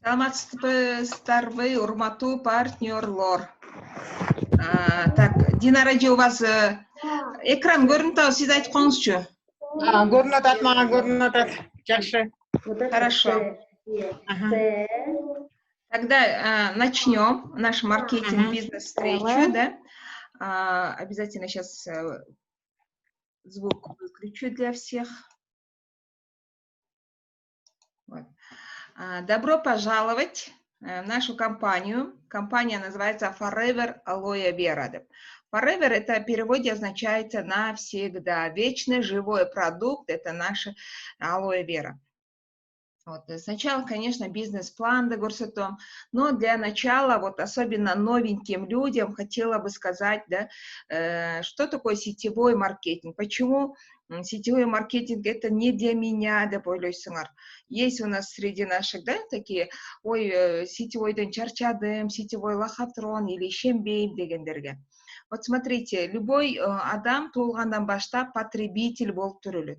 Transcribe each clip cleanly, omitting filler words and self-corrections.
Саламатсыздарбы, урматтуу партнерлор. Так, Динара эже, у вас экран көрүнүп атабы, сиз айтып коюңузчу. Көрүнүп атат, мага көрүнүп атат. Жакшы. Хорошо. Тогда начнем наш маркетинг бизнес-встречу, да? Обязательно сейчас звук выключу для всех. Вот. Добро пожаловать в нашу компанию. Компания называется Forever Aloe Vera. Forever это в переводе означает навсегда. Вечный живой продукт это наша Aloe Vera. Вот. Сначала, конечно, бизнес-план догорсетом, но для начала, вот особенно новеньким людям, хотела бы сказать, да, что такое сетевой маркетинг, почему сетевой маркетинг это не для меня, да, ойлойсуңар. Есть у нас среди наших, да, такие, ой, сетевойден чарчадым, сетевой лохотрон или ишенбейм дегендерге. Вот смотрите, любой адам туулгандан баштап потребитель болуп төрөлөт.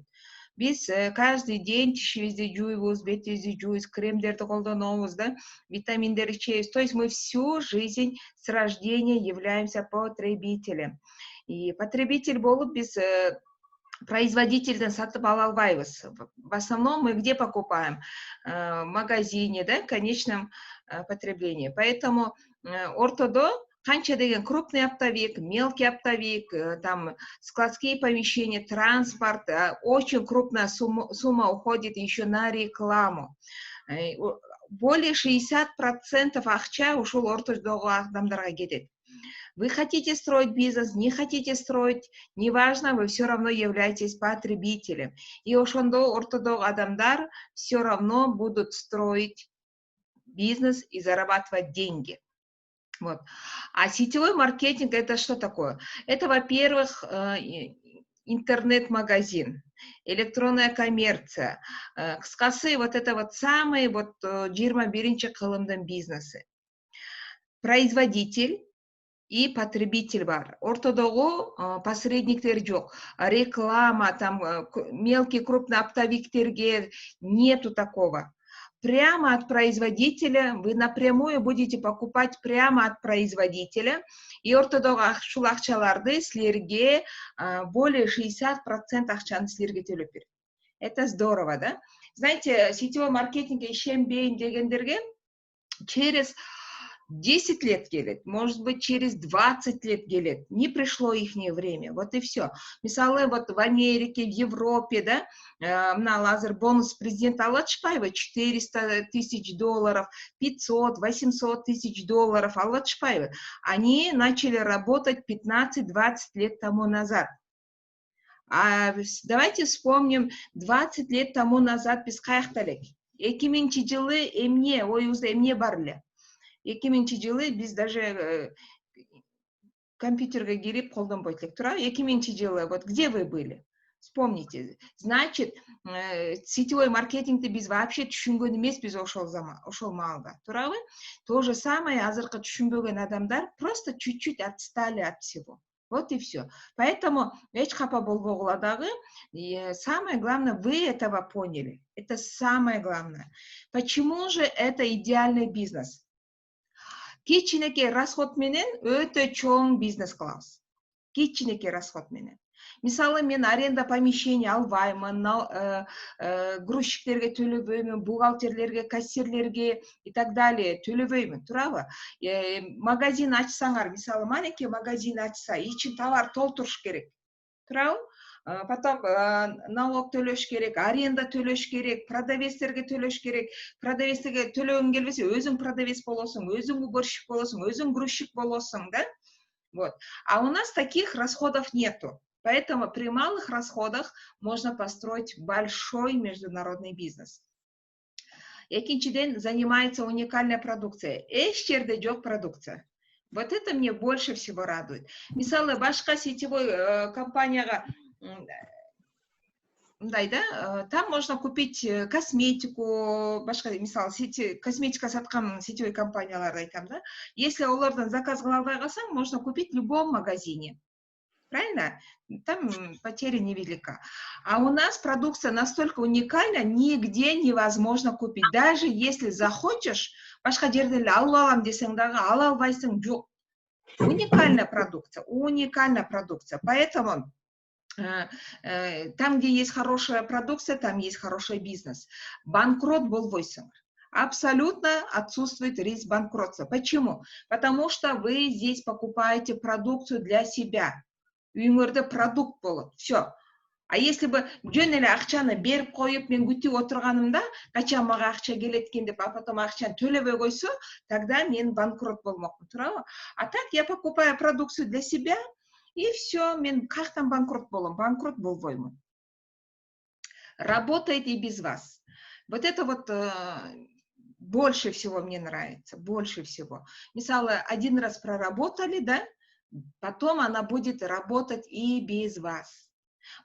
Biz каждый день тишибизди жуйбуз, бетибизди жуйбуз, кремдерди колдонобуз, да, витаминдерди ичебиз. То есть мы всю жизнь с рождения являемся потребителем. И потребитель болуп биз производительден сатып ала албайбыз. В основном мы где покупаем? В магазине, да, в конечном потреблении. Поэтому ортодо канча деген крупный оптовик, мелкий оптовик, там складские помещения, транспорт, очень крупная сумма уходит еще на рекламу. Более 60% акча ушул ортодогу адамдарга кетет. Вы хотите строить бизнес, не хотите строить, неважно, вы все равно являетесь потребителем. И ошондо ортодогу адамдар все равно будут строить бизнес и зарабатывать деньги. Вот. А сетевой маркетинг это что такое? Это, во-первых, интернет-магазин, электронная коммерция, кыскасы вот это вот самые вот 21 кылымдын бизнеси. Производитель и потребитель бар. Ортодогу посредниктер жок. Реклама, там мелкий, крупный оптовиктерге нету такого. Прямо от производителя, вы напрямую будете покупать прямо от производителя. И ортодогу ушул акчаларды силерге более 60% акчаны силерге төлөп берет. Это здорово, да? Знаете, сетевой маркетинг ишенбейм дегендерге через 10 лет келет, может быть, через 20 лет келет. Не пришло ихнее время. Вот и все. Мисалы, вот в Америке, в Европе, да, на лазер бонус президента Аллатшпаева $400 тысяч, 500, 800 тысяч долларов Аллатшпаева. Они начали работать 15-20 лет тому назад. А давайте вспомним 20 лет тому назад без каякталек. 2000 жылы эмне, оюзда эмне барле. 2000 жылы биз даже компьютерге кирип колдонбойт элек, туурабы? 2000 жылы, вот где вы были? Вспомните. Значит, сетевой маркетингди биз вообще түшүнгөн эмеспиз ошол маалда, туурабы? То же самое азыркы түшүнбөгөн адамдар просто чуть-чуть отстали от всего. Вот и все. Поэтому эч капа болбогула дагы. Самое главное, вы этого поняли. Это самое главное. Почему же это идеальный бизнес? Кичинекей расход менен өтө чоң бизнес кылабыз. Кичинекей расход менен. Мисалы, мен аренда помещение албаймын, грузчиктерге төлөбөймүн, бухгалтерлерге, кассирлерге и так далее төлөбөймүн, туурабы? Магазин ачсаңар, мисалы, маленький магазин ачса, ичин товар толтуруш керек, туурабы? Потом налог төлөш керек, аренда төлөш керек, продавецтерге төлөш керек. Продавецтерге төлөгүң келбесе, өзүң продавец болосуң, өзүң уборщик болосуң, өзүң грузчик болосуң, да? Вот. А у нас таких расходов нету. Поэтому при малых расходах можно построить большой международный бизнес. Экинчиден занимается уникальная продукция. Эч жерде жок продукция. Вот это мне больше всего радует. Мисалы, башка сетевой компанияга да, там можно купить косметику, башка, мисалы, косметика саткан сетевой компанияларды айтам, да. Если олардан заказ кыла албай калсаң, можно купить в любом магазине. Правильно? Там потеря невелика. А у нас продукция настолько уникальна, нигде невозможно купить. Даже если захочешь, башка жерден эле алып алам десең дагы ала албайсың, жок. Уникальная продукция. Поэтому там, где есть хорошая продукция, там есть хороший бизнес. Банкрот болбойсың. Абсолютно отсутствует риск банкротства. Почему? Потому что вы здесь покупаете продукцию для себя. Үйіңерде продукт болот. Все. А если бы жөн эле акчаны берип коюп, мен күтүп отурганымда, качан мага акча келет экен деп, а потом акчаны төлөбөй койсо, тогда мен банкрот болмокмун, туурабы? А так я покупаю продукцию для себя, и все, мен каяктан банкрот болом? Банкрот болбоймун. Работает и без вас. Вот это вот больше всего мне нравится, больше всего. Мисалы, один раз проработали, да, потом она будет работать и без вас.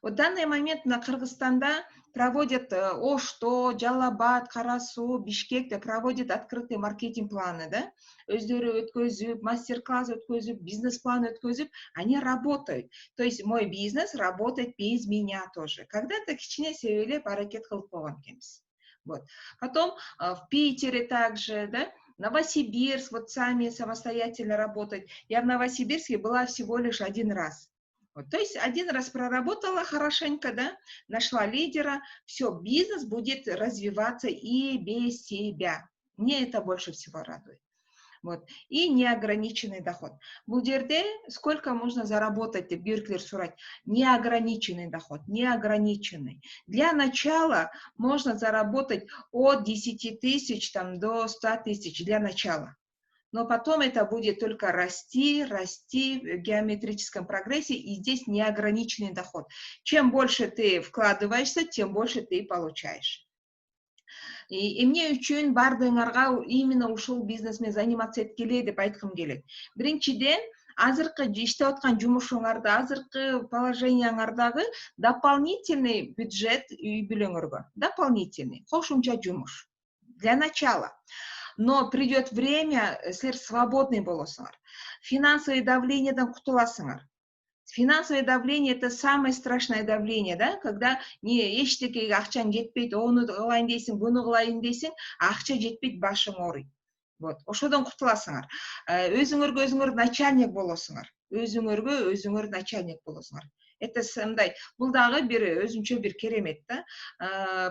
Вот в данный момент на Кыргызстанда проводят Ошто, Жалабат, Карасу, Бишкекте проводят открытые маркетинг-планы, да? Өздөрү өткөзүп, мастер-класс өткөзүп, бизнес-план өткөзүп, они работают. То есть мой бизнес работает без меня тоже. Когда-то кичине себелеп аракет кылып койгон экенбиз. Вот. Потом в Питере также, да? Новосибирск, вот сами самостоятельно работать. Я в Новосибирске была всего лишь один раз. Вот, то есть один раз проработала хорошенько, да, нашла лидера, все, бизнес будет развиваться и без себя. Мне это больше всего радует. Вот. И неограниченный доход. Бул жерде сколько можно заработать, деп бирклер сурайт. Неограниченный доход, неограниченный. Для начала можно заработать от 10 тысяч там, до 100 тысяч для начала. Но потом это будет только расти, расти в геометрическом прогрессе, и здесь неограниченный доход. Чем больше ты вкладываешься, тем больше ты получаешь. И мне үчүн бардыгыңарга именно ушул бизнесмен заниматься эткиле деп айткым келет. Биринчиден, азыркы иштеп аткан жумушуңарда, азыркы положенияңардагы дополнительный бюджет үй бүлөңөргө. Дополнительный, кошумча жумуш. Для начала. Но придет время, силер свободный болосуңар. Финансовое давлениеден кутуласыңар. Финансовое давление — это самое страшное давление, да? Когда не эчтекеге акчаң жетпейт, ону кылайын дейсиң, буну кылайын дейсиң, акча жетпейт, башың ооруйт. Вот, ошодон кутуласыңар. Өзүңөргө өзүңөр начальник болосуңар. Өзүңөргө өзүңөр начальник болосуңар. Это мындай, бул дагы бир өзүнчө бир керемет да.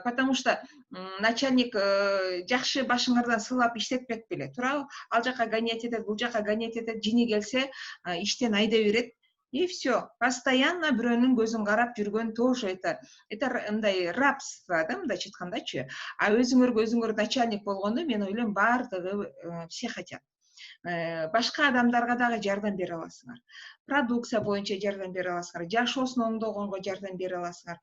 Потому что начальник жакшы башыңардан сылап иштетпек беле, туурабы? Ал жака гонять этет, бул жака гонять этет, жини келсе иштен айдап берет. И все. Постоянно бирөөнүн көзүн карап жүргөн тоже это мындай рабство, да, мындайча айткандачы. А өзүңөргө өзүңөр начальник болгондо мен ойлойм баардыгы все хотят. Башка адамдарга дагы жардам бере аласыңар. Продукция боюнча жардам бере аласыңар, жашоосун оңдогонго жардам бере аласыңар.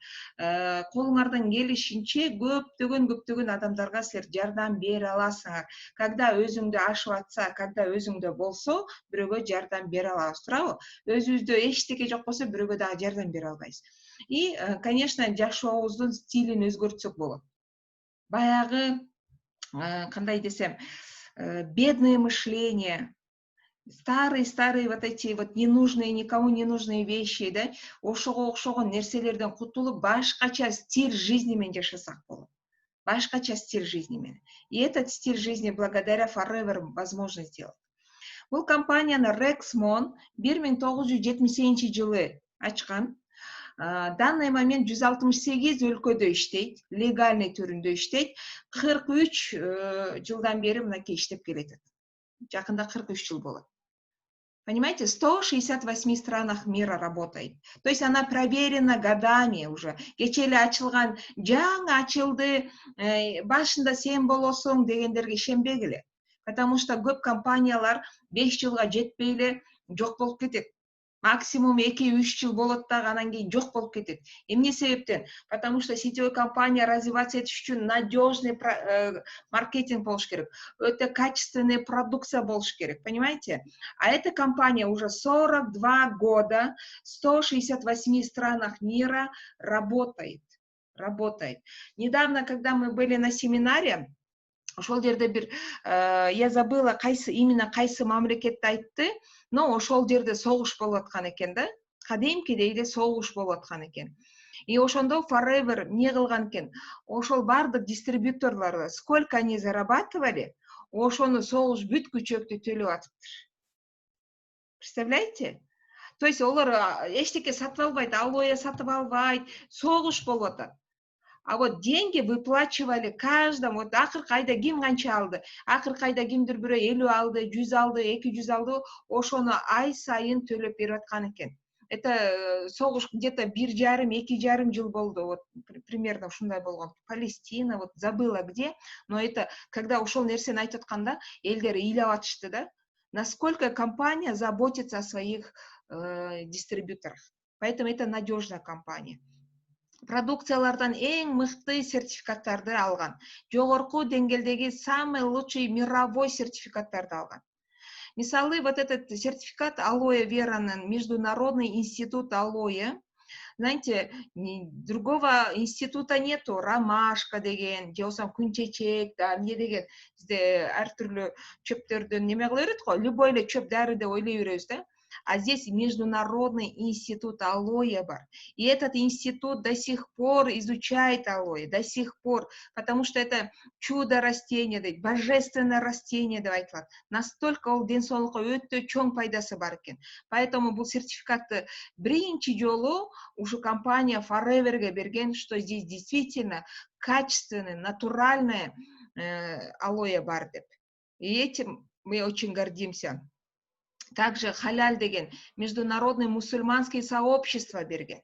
Колуңардан келишинче көптөгөн адамдарга силер жардам бере аласыңар. Когда өзүңдө ашып атса, когда өзүңдө болсо, бирөөгө жардам бере алабыз, туурабы? Өзүбүздө эчтеке жок болсо, бирөөгө дагы жардам бере албайбыз. И, конечно, жашообуздун стилин өзгөртсөк болот. Баягы, кандай десем, бедное мышление, старые вот эти вот ненужные, никому не нужные вещи, да, ошого окшогон нерселерден кутулуп, башкача стиль жизни менен жашасак болот. Башкача стиль жизни менен. И этот стиль жизни благодаря Forever возможно сделать. Бул компанияны Rexmon 1978-жылы ачкан. Данный момент 168 өлкөдө иштейт, легальный түрүндө иштейт. 43 жылдан бери мынакей иштеп келет. Жакында 43 жыл болот. Понимаете, в 168 странах мира работает. То есть она проверена годами уже. Кече эле ачылган, жаңы ачылды, башында сен болосуң дегендерге ишенбегиле. Потому что көп компаниялар 5 жылга жетпей эле жок болуп кетет. Максимум 2-3 жыл болот дагы, анан кийин жок болуп кетет. Эмне себептен? Потому что сетевой компания развиваться этиш үчүн надежный маркетинг болуш керек, өтө качественная продукция болуш керек, понимаете? А эта компания уже 42 года в 168 странах мира работает. Недавно, когда мы были на семинаре, ошол жерде бир, я забыла именно кайсы мамлекетти айтты, но ошол жерде согуш болуп аткан экен да. кадимкидей эле согуш болуп аткан экен. И ошондо Forever эмне кылган экен? Ошол бардык дистрибьюторлор сколько они зарабатывали, ошону согуш бүткүчөктү төлөп атыптыр. Представляете? То есть олар эчтеке сатып албайт, алоэ сатып албайт, согуш болуп атат. А вот деньги выплачивали каждому. Вот акыркы айда ким канча алды? Акыркы айда кимдир бирөө 50 алды, 100 алды, 200 алды, ошону ай сайын төлөп берип аткан экен. Это согуш где-то 1,5–2,5 жыл болду. Вот примерно ушундай болгон. Палестина, вот забыла где, но это когда ушол нерсени айтып атканда элдер ыйлап атышты да. Насколько компания заботится о своих дистрибьюторах. Поэтому это надежная компания. Продукциялардан эң мыкты сертификаттарды алган. Жогорку деңгээлдеги самый лучший мировой сертификаттарды алган. Мисалы, вот этот сертификат Алоэ Веранын Международный институт Алоэ. Знаете, другого института нету. Ромашка деген, же болбосо күнчечек, да, эмне деген, бизде ар түрлүү чөптөрдөн неме кыла берет го, любой эле чөп дары деп ойлой беребиз да. А здесь Международный институт алоэ бар. И этот институт до сих пор изучает алоэ, до сих пор, потому что это чудо растение, божественное растение, деп айтылат. Настолько ол ден соолукка өтө чоң пайдасы бар экен. Поэтому бул сертификатты биринчи жолу ушу компания Forever'ге берген, что здесь действительно качественное, натуральное алоэ бар деп. И этим мы очень гордимся. Также халяль деген международный мусульманский сообщество берген.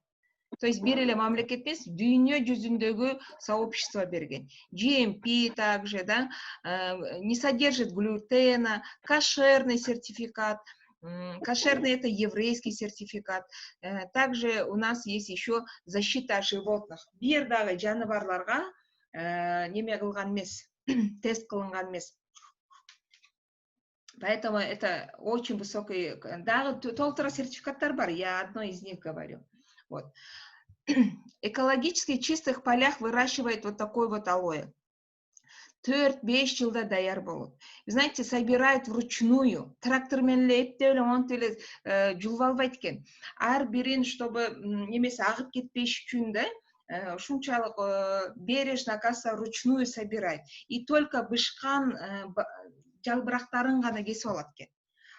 То есть бир эле мамлекет эмес, дүйнө жүзүндөгү сообщество берген. GMP также, да, не содержит глютена, кошерный сертификат. Кошерный это еврейский сертификат. Также у нас есть еще защита животных. Бир дагы жаныбарларга неме кылган эмес, тест кылынган эмес. Поэтому это очень высокий, да, толтора сертификаттар бар, я одно из них говорю. Вот. Экологически чистых полях выращивает вот такой вот алоэ. 4–5 жылда даяр болот. Знаете, собирают вручную. Трактор менен эле эптеп эле монтип эле жулуп албайт экен. Ар бирин, чтобы немесе агып кетпеш үчүн да, ушунчалык берешь на касса вручную собирать. И только бышкан жалбырактарын гана кесип алат экен.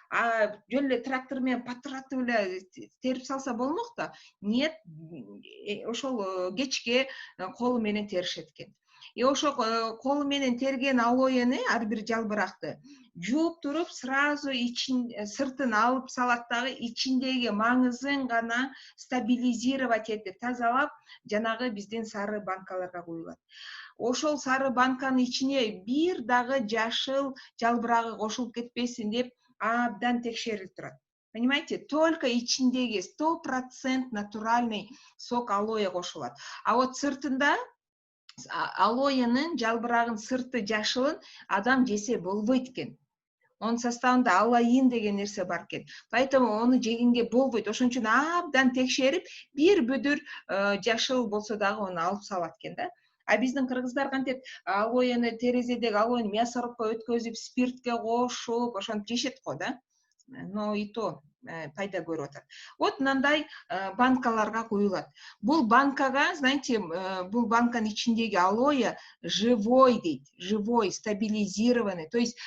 А жөн эле трактор менен патыратып эле терип салса болмок да. Нет, ошол кечке колу менен теришет экен. И ошол колу менен терген алоэни ар бир жалбыракты жууп туруп сразу сыртын алып салат дагы, ичиндеги маңызын гана стабилизировать этип тазалап, жанагы биздин сары банкаларга куюлат. Ошол сары банканын ичине бир дагы жашыл жалбырагы кошулуп кетпесин деп абдан текшерилип турат. Понимаете, только ичиндеги 100% натуральный сок алоэ кошулат. А вот сыртында алоэнин жалбырагын сырты жашылын адам жесе болбойт экен. Onun составында алаин деген нерсе бар экен. Поэтому onu жегенге болбойт. Ошон үчүн абдан текшерип, бир бүдүр жашыл болсо дагы onu алып салат экен да. А биздин кыргыздар кантет алоэни терезедеги алоэни мясорубка өткөзүп, спиртке кошуп, ошентип жешет го да. Но и то пайда көрүп атат. Вот мындай банкаларга куюлат. Бул банкага, знаете, бул банканын ичиндеги алоэ живой дейт, живой, стабилизированный. То есть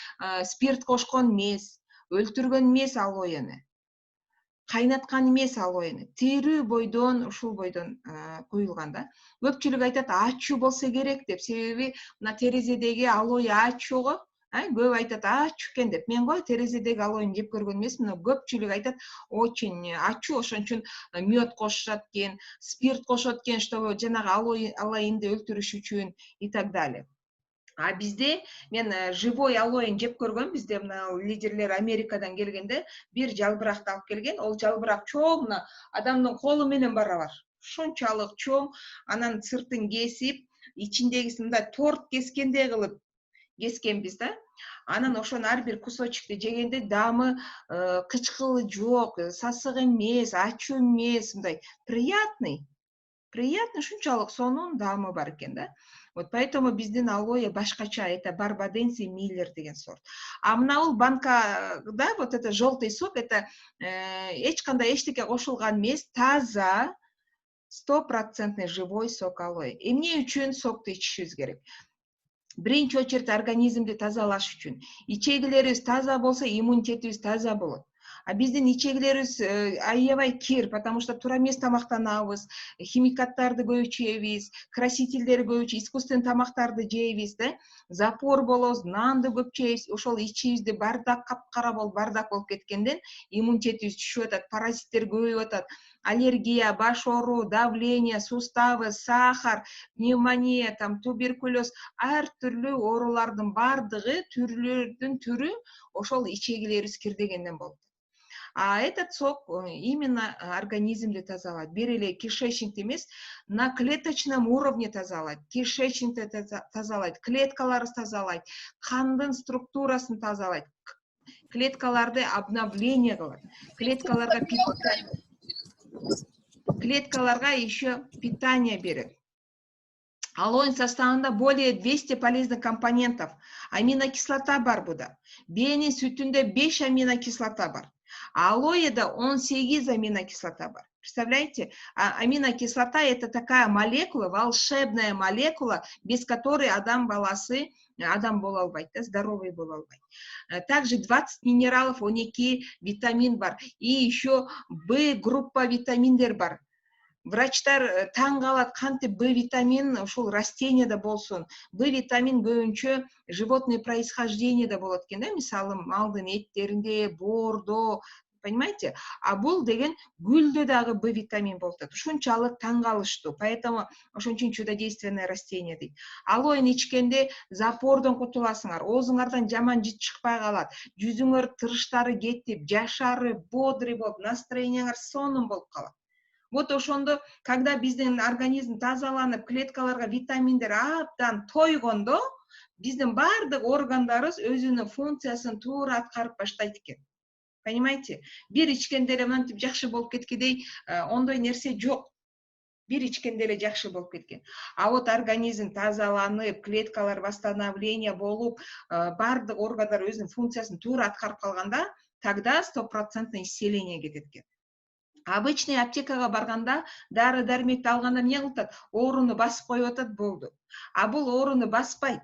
спирт кошкон эмес, өлтүргөн эмес алоэни. Кайнаткан эмес алоэни. Тирүү бойдон, ушул бойдон куюлган да. Көпчүлүк айтат, ачуу болсо керек деп. Себеби мына терезедеги алоэ ачуу го. Көп айтат ачуу экен деп. Мен го терезедеги алоэни жеп көргөн эмесмин, но көпчүлүк айтат очень ачуу, ошон үчүн мед кошушат экен, спирт кошот экен, чтобы жанагы алоэнди өлтүрүш үчүн и так далее. А бизде мен живой алоэни жеп көргөм. Бизде мына лидерлер Америкадан келгенде бир жалбыракты алып келген. Ол жалбырак чоң, мына адамдын колу менен барабар. Ушунчалык чоң, анан сыртын кесип, ичиндегисин мындай торт кескендей кылып кескенбиз да. Анан ошону ар бир кусочекти жегенде дамы кычкылы жок, сасык эмес, ачуу эмес, мындай приятный. Приятно, шунчалык сонун даамы бар экен да. Вот поэтому биздин алоэ башкача, это барбаденси миллер деген сорт. А мынабул банкада вот это желтый сок, это эч кандай эчтеке кошулган эмес, таза 100% живой сок алоэ. Эмне үчүн сокту ичишибиз керек? Биринчи очередь организмди тазалаш үчүн. Ичегилерибиз таза болсо, иммунитетибиз таза болот. А биздин ичегилерибиз аябай кир, потому что туура эмес тамактанабыз, химикаттарды көп жейбиз, красительдерди көп, искусственный тамактарды жейбиз да, запор болобуз, нанды көп жейбиз, ошол ичибизде бардак капкара болуп, бардак болуп кеткенден иммунитетибиз түшүп атат, паразиттер көбөйүп атат, аллергия, баш оору, давление, суставы, сахар, пневмония, там туберкулез, ар түрлүү оорулардын бардыгы түрлөрдүн түрү ошол ичегилерибиз кирдегенден болот. А этот сок именно организмди тазалайт. Бир эле кишечникти эмес, на клеточном уровне тазалайт. Кишечникти тазалайт, клеткаларыбызды тазалайт, кандын структурасын тазалайт, клеткаларды обновление кылат. Клеткаларга еще питание берет. Алоэ составында более 200 полезных компонентов. Аминокислота бар буда. Бенин сүтүндө 5 аминокислота бар. А алоэда 18 аминокислота бар. Представляете? А аминокислота это такая молекула, волшебная молекула, без которой адам бола албайт, здоровый бола албайт. Также 20 минералов, 12 витамин бар. И еще Б группа витаминдер бар. Врачтар таң калат, кантип Б витамин ушул растенияда болсун. Б витамин көбүнчө животное происхождение да болот экен да, мисалы малдын эттеринде, боордо, понимаете? А бул деген гүлдө дагы Б витамин болуп атат. Ушунчалык таң калыштуу. Поэтому ошон үчүн чудодейственное растение дейт. Алоэни ичкенде запордон кутуласыңар, оозуңардан жаман жыт чыкпай калат, жүзүңөр тырыштары кетип, жашарып, бодрый болуп, настроениеңер сонун болуп калат. Вот ошондо, когда биздин организм тазаланып, клеткаларга витаминдер абдан тойгондо, биздин бардык органдарыбыз өзүнүн функциясын туура аткарып баштайт экен. Понимаете? Бир ичкенде эле мынтип жакшы болуп кеткендей, ондой нерсе жок. Бир ичкенде эле жакшы болуп кеткен. А вот организм тазаланып, клеткалар восстановление болуп, бардык органдар өзүнүн функциясын туура аткарып калганда, тогда 100% исцеление кетет экен. Обычный аптекага барганда, дары дармекти алганда эмне кылып атат? Ооруну басып коюп атат, болду. А бул ооруну баспайт.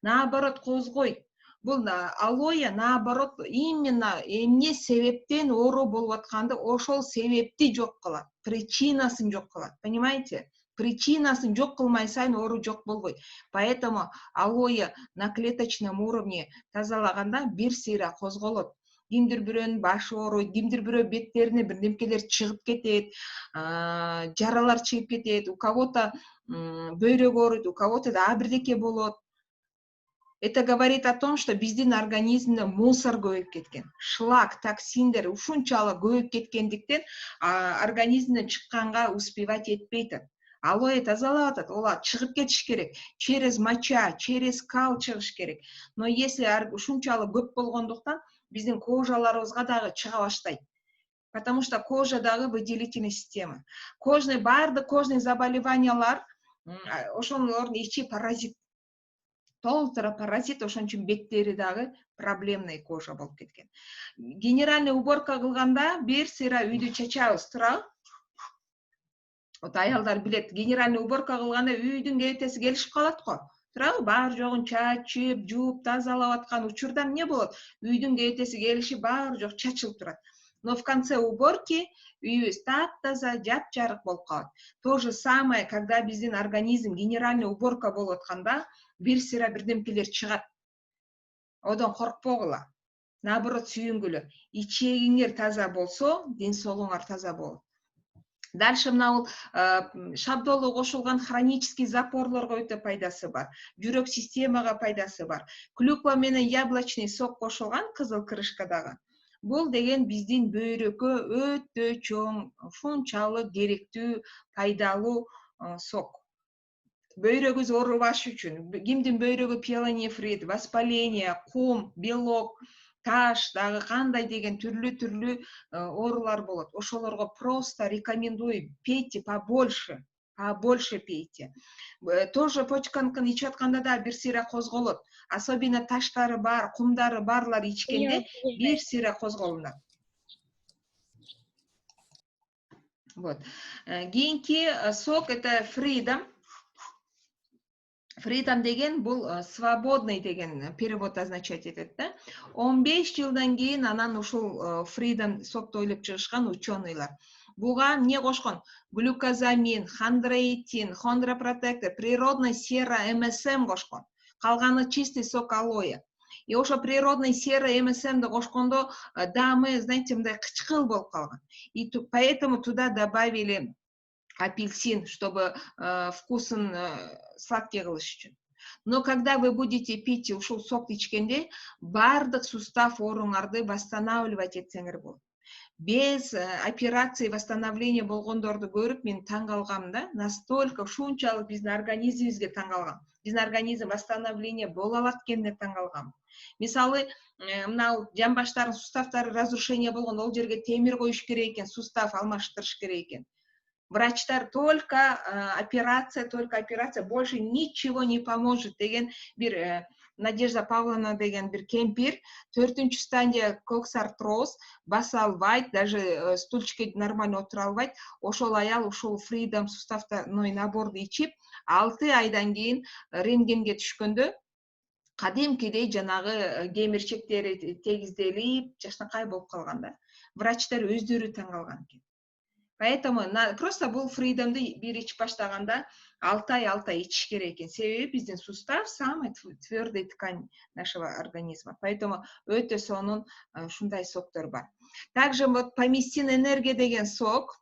Наоборот, козгойт. Бул алоэ наоборот, именно эмне себептен оору болуп атканды ошол себепти жок кылат. Причинасын жок кылат. Понимаете? Причинасын жок кылмай сайын оору жок болбойт. Поэтому алоэ на клеточном уровне тазалаганда бир сыйра козголот. Кимдир бирөөнүн башы ооруйт, кимдир бирөө беттерине бирдемкелер чыгып кетет, жаралар чыгып кетет, у кого-то бөйрөк ооруйт, у кого-то да бирдеке болот. Это говорит о том, что биздин организмде мусор көбөйүп кеткен. Шлак, токсиндер ушунчалык көбөйүп кеткендиктен организмден чыкканга успевать этпейт. Алоэ тазалап атат, ола чыгып кетиш керек. Через моча, через кал чыгыш керек. Но если ушунчалык көп болгондуктан биздин кожаларыбызга дагы чыга баштайт. Потому что кожа дагы выделительная система. Бардык кожный заболеваниялар, ошонун ичи паразит. Толтура паразит, ошон үчүн беттери дагы проблемный кожа болуп кеткен. Генеральный уборка кылганда бир сыйра үйдү чачабыз, туурабы? Вот аялдар билет, генеральный уборка кылганда үйдүн кебетеси келишип калат го. Туурабы? Баары жогун чачып, жууп, тазалап аткан учурда эмне болот? Үйдүн кебетеси келишип, баары жок чачылып турат. Но в конце уборки үйүбүз таптаза, жапжарык болуп калат. То же самое, когда биздин организм генеральный уборка болуп атканда, бир сыйра бирдемкелер чыгат. Одан коркпогула. Наоборот, сүйүнгүлө. Ичегиңер таза болсо, ден соолугуңар таза болот. Дальше мынау шабдолу кошулган хронический запорлорго өтө пайдасы бар. Жүрөк системага пайдасы бар. Клюква менен яблочный сок кошулган кызыл крышкадагы. Бул деген биздин бөйрөккө өтө чоң, ушунчалык керектүү, пайдалуу сок. Бөйрөгүбүз оорубаш үчүн. Кимдин бөйрөгү пиелонефрит, воспаление, кум, белок, таш, дагы кандай деген түрлүү оорулар болот. Ошолорго просто рекомендую, пейте побольше. а больше пейте. Тоже почканы ичип атканда да бир сыйра козголот. Особенно таштары бар, кумдары барлар ичкенде бир сыйра козголунат. Вот. Кийинки сок это Freedom. Freedom деген бул свободный деген перевод означать этет да. 15 жылдан кийин анан ушул Freedom сокту ойлоп чыгышкан ученыйлар. Буга эмне кошкон? Глюкозамин, хондроитин, хондропротектор, природный сера МСМ кошкон. Калганы чистый сок алоэ. И ошо природный сера МСМди кошкондо даамы, знаете, мындай кычкыл болуп калган. И поэтому туда добавили апельсин, чтобы вкусын сладкий кылыш үчүн. Но когда вы будете пить ушул сок ичкенде, бардык сустав оруңарды восстанавливать этсеңер болот. Без операции восстановления болгондорду көрүп мен таң калгам да, настолько ушунчалык биздин организмибизге таң калгам. Биздин организм восстановление боло алат экенине таң калгам. Мисалы, мына жамбаштардын суставтары разрушение болгон, ол жерге темир коюш керек экен, сустав алмаштырыш керек экен. Врачтар только операция, больше ничего не поможет деген бир Надежда Павловна деген бир кемпир 4-чү стадия коксартроз, баса албайт, даже стульчикке нормально отура албайт. Ошол аял ушул Freedom суставной наборду ичип 6 айдан кийин рентгенге түшкөндө кадимкидей жанагы кемирчектери тегизделип, жакшынакай болуп калган да. Врачтар өздөрү таң калган экен. Поэтому просто бул Freedom'ды бир ичип баштаганда 6 ай ичиш керек экен. Себеби биздин сустав самый твердый ткань нашего организма. Поэтому өтө сонун ушундай соктор бар. Также вот поместин энергия деген сок.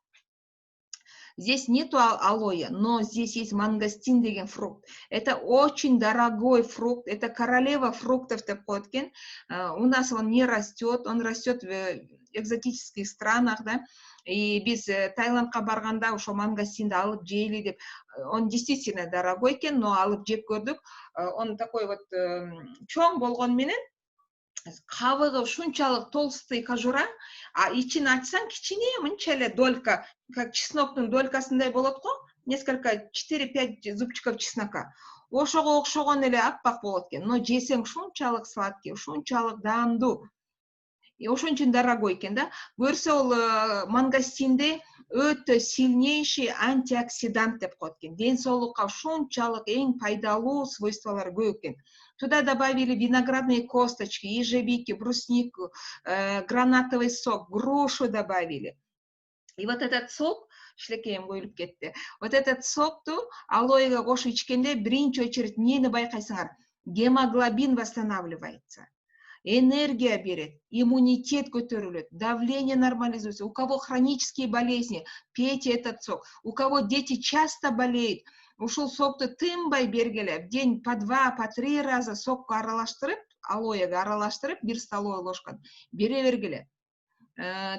Здесь нету алоэ, но здесь есть мангостин деген фрукт. Это очень дорогой фрукт, это королева фруктов деп коет экен. У нас он не растет, он растет в экзотических странах, да. И биз Таиландка барганда ошо мангостинди алып жейли деп, он действительно дорогой экен, но алып жеп көрдүк. Он такой вот чоң болгон менен кабыгы ушунчалык толстый кожура, а ичин ачсаң кичине мынча эле долька, как чесноктун долькасындай болот го, несколько 4-5 зубчиков чеснока. Ошого окшогон эле аппак болот экен, но жесең ушунчалык сладкий, ушунчалык даамдуу. И ошон үчүн дорогой экен да. Көрсө ол мангостинде өтө сильнейший антиоксидант деп коет экен. Ден соолукка ушунчалык эң пайдалуу свойстволору көп экен. Туда добавили виноградные косточки, ежевики, бруснику, гранатовый сок, грушу добавили. И вот этот сок, шлекейим коюлуп кетти. Вот этот сокту алоэге кошуп ичкенде биринчи очередь эмнени байкайсыңар? Гемоглобин восстанавливается. Энергия берет, иммунитет көтөрүлөт, давление нормализуется. У кого хронические болезни, пейте этот сок. У кого дети часто болеют, ушул сокту тынбай бергиле, в день по 2-3 раза сокко аралаштырып, алоэге аралаштырып, 1 столовая ложка бере бергиле.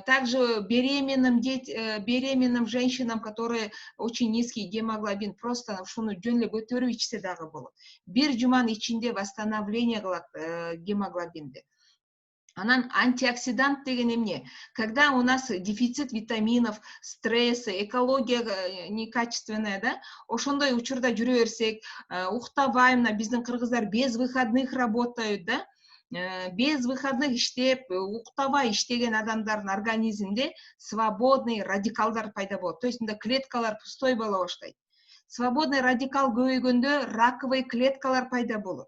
Также беременным женщинам, которые очень низкий гемоглобин, просто ушуну жөн эле көтөрүп ичсе дагы болот. Бир жуманын ичинде восстановление кылат гемоглобинди. Анан антиоксидант деген эмне? Когда у нас дефицит витаминов, стрессы, экология некачественная, да? Ошондой учурда жүрө берсек, уктабай, мына биздин кыргыздар без выходных работают, да? Без выходных иштеп, уктабай иштеген адамдардын организминде свободный радикалдар пайда болот. То есть мында клеткалар пустой боло баштайт. Свободный радикал көбөйгөндө раковый клеткалар пайда болот.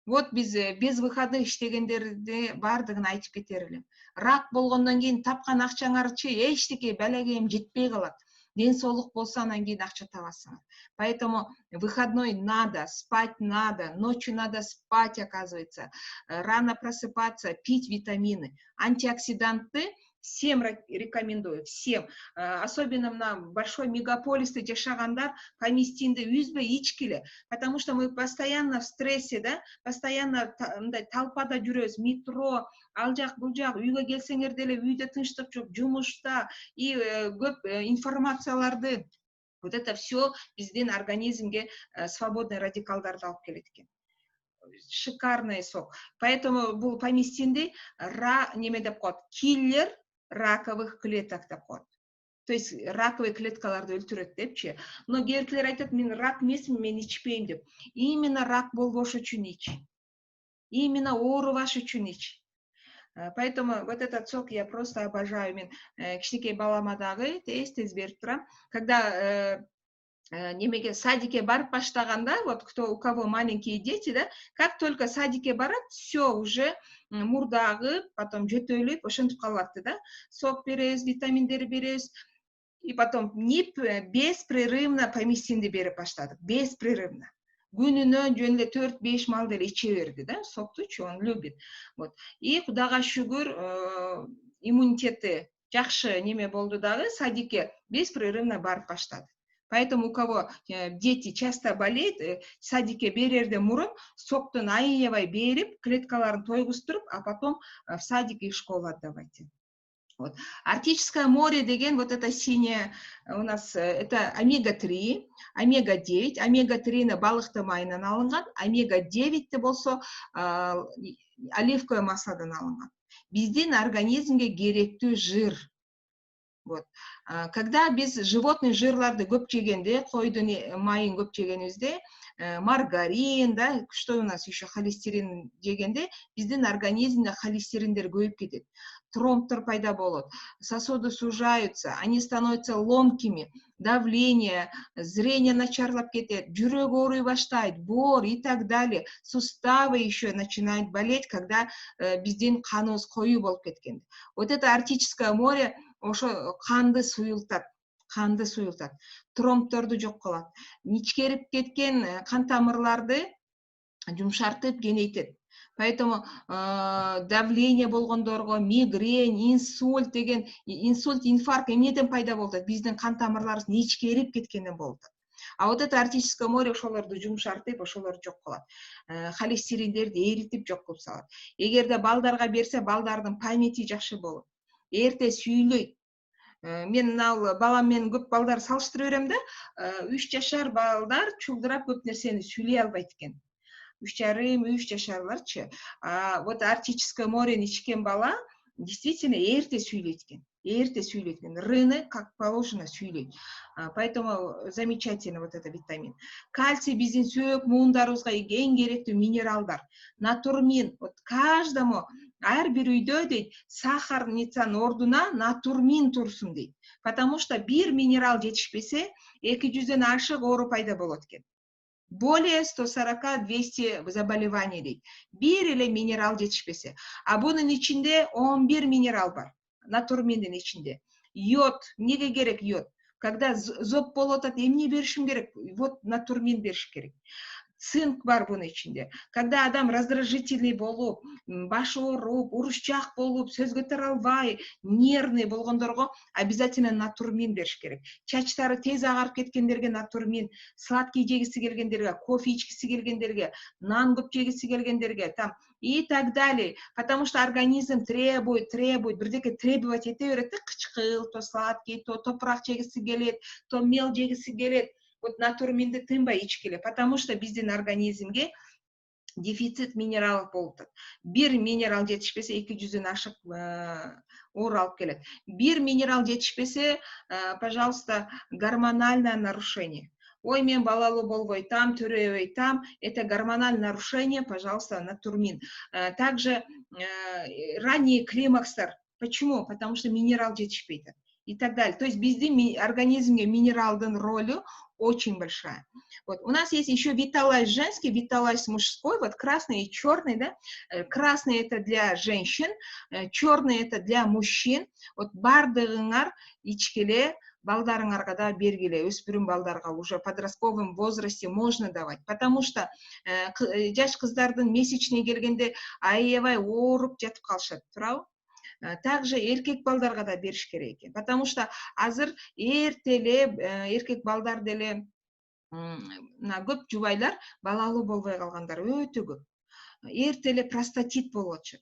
Вот биз без выходных иштегендерди бардыгын айтып кетер элем. Рак болгондон кийин тапкан акчаңарчы эчтеке балагем жетпей калат. Ден соолук болсо анан кийин акча табасыңар. Поэтому выходной надо, спать надо, ночью надо спать, оказывается, рано просыпаться, пить витамины. Антиоксиданты всем рекомендую, всем. Особенно на большой мегаполисе жашагандар поместинди үзбөй ичкиле. Потому что мы постоянно в стрессе, да, постоянно толпада жүрөбүз, метро, ал жак бул жак, үйгө келсеңер деле үйдө тынчтык жок, жумушта и көп информацияларды. Вот это все биздин организмге свободный радикалдарды алып келет экен. Шикарный сок. Поэтому бул поместинди неме деп коет, киллер раковых клеток деп коет. То есть раковые клеткаларды өлтүрөт депчи. Но кээ бирлер айтат, мен рак эмесмин, мен ичпейм деп. Именно рак болбош үчүн ич. Именно оорубаш үчүн ич. Поэтому вот этот сок я просто обожаю. Мен кичинекей балама дагы тез берип турам. Когда немеге садикке барып баштаганда, вот у кого маленькие дети, да, как только садикке барат, все уже мурдагы, потом жөтөлүп, ошентип калат да. Сок беребиз, витаминдер беребиз. И потом беспрерывно помесинди берип баштадык. Беспрерывно. Күнүнө жөн эле 4-5 маал деле иче берди да, соктучу, он любит. Вот. И Кудайга шүгүр, иммунитети жакшы неме болду дагы, садикке беспрерывно барып баштады. Поэтому у кого дети часто болеют, садикке берерден мурун соктун аябай берип, клеткаларын тойгузтуруп, а потом в садик и в школу отдавайте. Вот. Арктическое море деген, вот это синее у нас, это омега-3, омега-9, омега-3 балыкты майынан алынган, омега-9 болсо оливковое маслодан алынган. Биздин организмге керектүү жир. Вот. Когда биз животный жирларды көп жегенде, койдун майын көп жегенибизде, маргарин, да, что у нас еще холестерин жегенде, биздин организмде холестериндер көбөйүп кетет. Тромбтор пайда болот, сосуды сужаются, они становятся ломкими, давление, зрение начарлап кетет, жүрөк ооруй баштайт, бор и так далее. Суставы еще начинают болеть, когда биздин каныбыз коюу болуп кеткен. Вот это Арктическое море ошо канды суюлтат. Тромбторду жок кылат. Ичкерип кеткен кан тамырларды жумшартып кеңейтет. Поэтому давление болгондорго, мигрень, инсульт деген, инсульт, инфаркт эмнеден пайда болот? Биздин кан тамырларыбыз ичкерип кеткенден болот. А вот это Арктическое море ошолорду жумшартып, ошолорду жок кылат. Холестериндерди эритип жок кылып салат. Эгерде балдарга берсе, балдардын памяти жакшы болот. Эрте сүйлөйт. Мен балам менен көп балдар салыштырып берем да, 3 жашар балдар чулдурап көп нерсени сүйлөй албайт экен. 3,5-3 жашарларчы. Вот Арктическое море ичкен бала действительно эрте сүйлөйт экен. Рыны, как положено, сүйлөйт. Поэтому замечательно вот это витамин. Кальций биздин сөөк муундарыбызга эң керектүү минералдар. Натурмин, вот каждому, ар бир үйдө дейт, сахарницанын ордуна натурмин турсун дейт. Потому что бир минерал жетишпесе, 200дөн ашык оору пайда болот экен. Более 140-200 заболеваний дейт. Бир эле минерал жетишпесе. А бунун ичинде 11 минерал бар. Натурминдин ичинде. Йод, эмнеге керек йод? Когда зоб болуп атат, эмне беришим керек? Вот натурмин бериш керек. Цинк бар бунун ичинде. Когда адам раздражительный болуп, башы ооруп, урушчак болуп, сөз көтөрө албай, нервный болгондорго обязательно натурмин бериш керек. Чачтары тез агарып кеткендерге натурмин, сладкий жегиси келгендерге, кофе ичкиси келгендерге, нан көп жегиси келгендерге, там и так далее. Потому что организм требует, бирдеке требовать эте берет, кычкыл, то сладкий, то топурак жегиси келет, то мел жегиси келет. Вот натурминди тынбай ичкиле, потому что биздин организмге дефицит минералов болуп атат. Бир минерал жетишпесе, 200дөн ашык оору алып келет. Бир минерал жетишпесе, пожалуйста, гормональное нарушение. Ой, мен балалуу болбойтам, төрөбөйтам, это гормональное нарушение, пожалуйста, натурмин. Также ранние климакстар. Почему? Потому что минерал жетишпейт. И так далее. То есть биздин организмге минералдын роль очень большая. Вот. У нас есть еще Виталайз женский, Виталайз мужской, вот красный и черный, да. Красный это для женщин, черный это для мужчин. Вот бардыгыңар ичкеле, балдарыңарга да бергиле, өспүрүм балдарга уже в подростковом возрасте можно давать, потому что жаш кыздардын месячный келгенде аябай ооруп жатып калышат, туурабы? Также эркек балдарга да бериш керек экен, потому что азыр эртелеп эркек балдар деле көп жубайлар балалуу болбой калгандар өтө көп. Эртелеп простатит болуп атышат.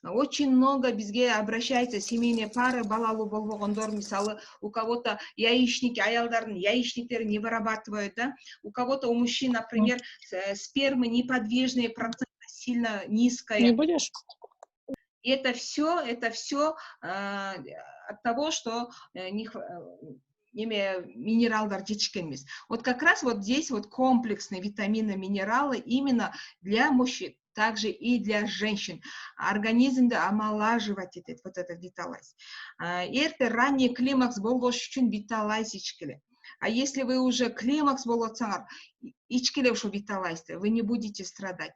Очень много бизге обращается семейные пары, балалуу болбогондор, мисалы, у кого-то яичники, аялдардын яичниктери не вырабатывают, да? У кого-то, у мужчин, например, спермы неподвижные, процент сильно низкая. Не будешь? И это все от того, что минералдар жетишкен эмес. Вот как раз вот здесь вот комплексные витамины, минералы именно для мужчин, также и для женщин. Организмді омолаживать етет, вот этот виталайз. Эрте ранний климакс болгош үчүн виталайз ичкиле. А если вы уже климакс болотсаңар, ичкиле ушу виталайзды, вы не будете страдать.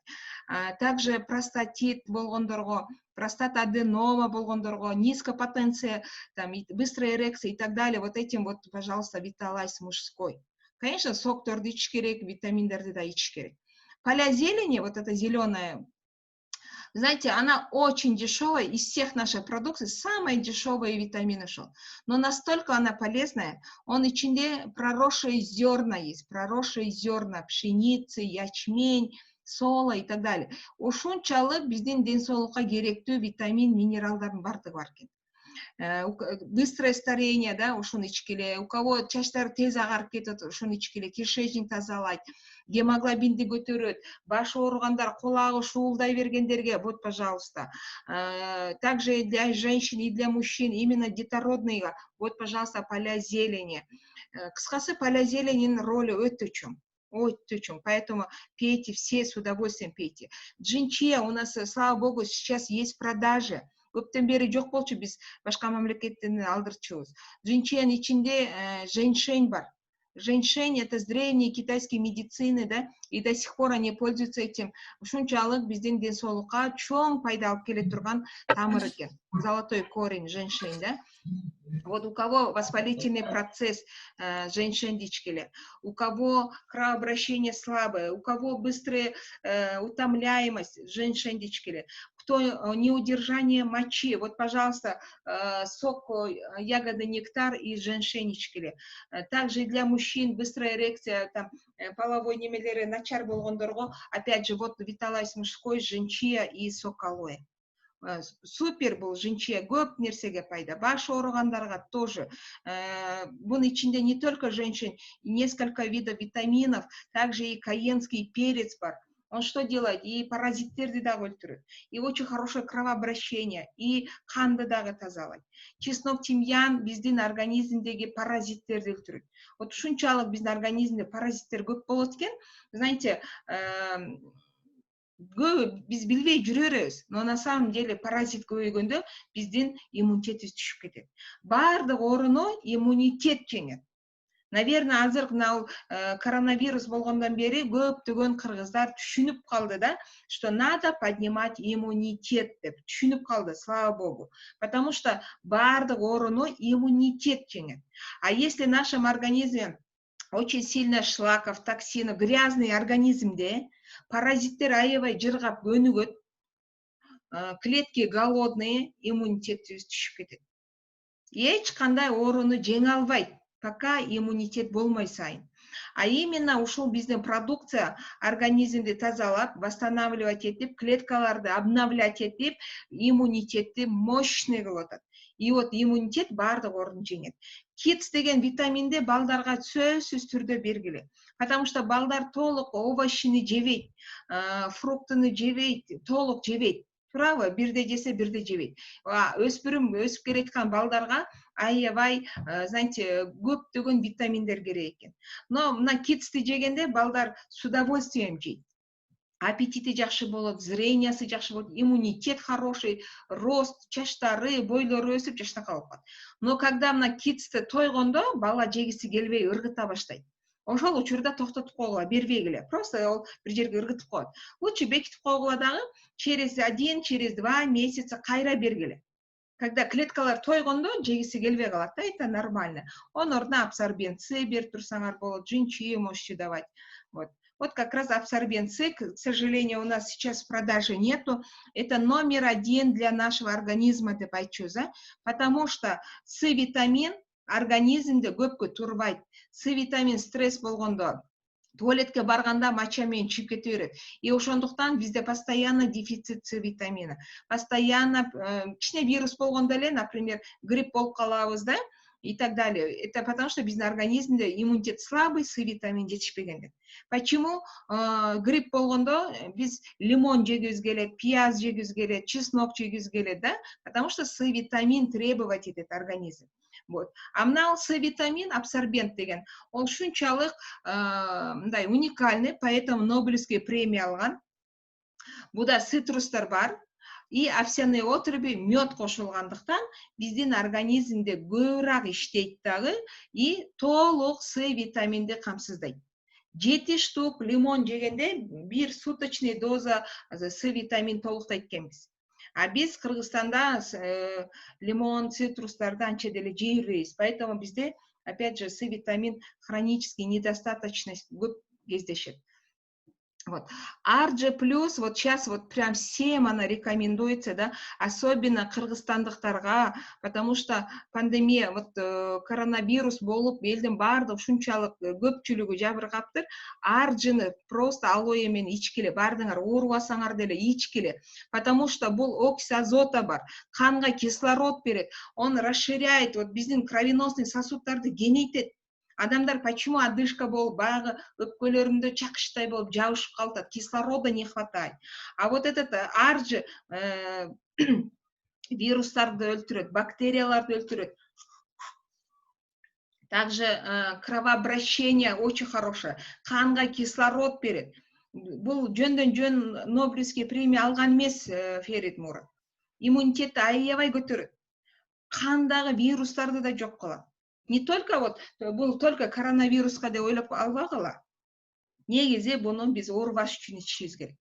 Также простатит болгондорго, простатоаденома болгондорго, низкая потенция, там, быстрая эрекция и так далее. Вот этим вот, пожалуйста, виталайз мужской. Конечно, сокторды ичиш керек, витаминдерды да ичиш керек. Поля зелени, вот эта зеленая, знаете, она очень дешевая, из всех наших продуктов самая дешевая витамины шел. Но настолько она полезная, он ичинде проросшие зерна есть, проросшие зерна пшеницы, ячмень, сола и так далее. Ушунчалык биздин денсаулыкка керектүү витамин, минералдардын бардыгы бар экен. Быстрое старение, да, ушуну ичкиле, у кого чачтары тез агарып кетет, ушуну ичкиле, кишечник тазалайт, гемоглобинди көтөрөт, башы ооругандар, кулагы шуулдай бергендерге, вот, пожалуйста. Также для женщин и для мужчин, именно детородныйга, вот, пожалуйста, поля зелени. Кыскасы, поля зеленинин роли өтө чоң. Поэтому пейте, все с удовольствием пейте. Джинчия у нас, слава богу, сейчас есть в продаже. Көптөн бери жок болчу, биз башка мамлекеттен алдырчубуз. Джинчиянын ичинде женьшень бар. Женьшень — это с древней китайской медицины, да, и до сих пор они пользуются этим. Ушунчалык биздин денсаулыкка чоң пайда алып келе турган тамыр экен. Золотой корень, женьшень, да. Вот у кого воспалительный процесс, женьшень ичкиле, у кого кровообращение слабое, у кого быстрая утомляемость, женьшень ичкиле, кто неудержание мочи, вот, пожалуйста, сок ягоды нектар и женьшень ичкиле. Также для мужчин быстрая эрекция, там, половой немелери начар болгондорго, опять же, вот виталайз мужской, женчия и сок алоэ. Супер был женчия, көп нерсеге пайда. Баш ооругандарга тоже. Бунун ичинде не только женщин, несколько видов витаминов, также и каенский перец бар. Он что делает? И паразиттерди да өлтүрөт, и очень хорошее кровообращение, и канды дагы тазалайт. Чеснок, тимьян биздин организмдеги паразиттерди өлтүрөт. Вот ушунчалык биздин организмде паразиттер көп болот экен. Знаете, биз билбей жүрөрүбүз, но на самом деле паразит көбөйгөндө биздин иммунитетибиз түшүп кетет. Бардык ооруну иммунитет жеңет. Наверное, азыр мына коронавирус болгондон бери көптөгөн кыргыздар түшүнүп калды, да, что надо поднимать иммунитет деп түшүнүп калды, слава богу. Потому что бардык ооруну иммунитет жеңет. А если в нашем организме очень сильно шлаков, токсинов, грязный организмде, паразиттер аябай жыргап өнүгөт, клетки голодные, иммунитетибиз түшүп кетет. Эч кандай ооруну жеңе албайт, пока иммунитет болмой сайын. А именно ушул биздин продукция организмди тазалап, восстанавливать этип, клеткаларды обновлять этип, иммунитетти мощный кылып атат. И вот иммунитет бардык ооруну жеңет. Китс деген витаминди балдарга сөзсүз түрдө бергиле. Потому что балдар толук овощины жебейт, фруктыны жебейт, толук жебейт. Туурабы? Бирде жесе, бирде жебейт. Өспүрүм өсүп келаткан балдарга аябай, знаете, көптөгөн витаминдер керек экен. Но мына китсти жегенде балдар с удовольствием жейт. Аппетиты жакшы болот, зрениясы жакшы болот, иммунитет хороший, рост, чачтары, бойлору өсүп жашта калып калат. Но когда мына китсти тойгондо бала жегиси келбей ыргыта баштайт. Ошол учурда токтотуп койгула, бербегиле. Просто ол бир жерге ыргытып коет. Лучше бекитип койгула дагы, через 2 месяца кайра бергиле. Когда клеткалар тойгондо жегиси келбей калат, да, это нормально. Он ордуна абсорбент С берип турсаңар болот, жинчи можете давать. Вот как раз абсорбент С, к сожалению, у нас сейчас в продаже нету. Это номер 1 для нашего организма, деп айтчубуз, потому что С-витамин организмде көпкө турбайт. С-витамин стресс болгондо туалетке барганда моча менен чыгып кете берет. И ошондуктан бизде постоянно дефицит С-витамина. Постоянно кичине вирус болгондо эле, например, грипп болуп калабыз, да? и так далее. Это потому что біздің организмде иммунитет слабый, С витамин жетишпегенден. Почему грипп болгондо біз лимон жегибиз келет, пияз жегибиз келет, чеснок жегибиз келет, да? Потому что С витамин требовать етет организм. Вот. А мынау С витамин абсорбент деген, ол шунчалык мындай уникальный, поэтому Нобелевский премия алган. Буда цитрустар бар. И овсяный отруби мед кошулгандыктан биздин организмде көбүрөөк иштейт дагы и толук С витаминди камсыздайт. 7 штук лимон жегенде бир суточный доза С витамин толуктайт экенбиз. А биз Кыргызстанда лимон, цитрустарды анча деле жейбиз. Поэтому бизде опять же С витамин хронический недостаточность көп кездешет. Вот. RG+, вот сейчас вот прям всем она рекомендуется, да, особенно кыргызстандыктарга, потому что пандемия, вот коронавирус болуп, элдин бардык ушунчалык көпчүлүгү жабыркаптыр. RG'ны просто алоэ менен ичкиле, бардыңар оорубасаңар деле ичкиле, потому что бул окись азота бар, канга кислород берет, он расширяет, вот биздин кровеносный сосуддарды кеңейтет. Адамдар почему одышка болуп, баягы өпкөлөрүндө чакыштай болуп жабышып калат, кислорода не хватает. А вот этот RG вирустарды өлтүрөт, бактерияларды өлтүрөт. Также кровообращение очень хорошее, канга кислород берет. Бул жөндөн-жөн Нобелевский премия алган эмес Ферит Мурат. Иммунитетти аябай көтөрөт. Кандагы вирустарды да жок кылат. Не только вот, был только коронавируска деп ойлоп албагыла. Негизи буну биз оорубаш үчүн ичишибиз керек.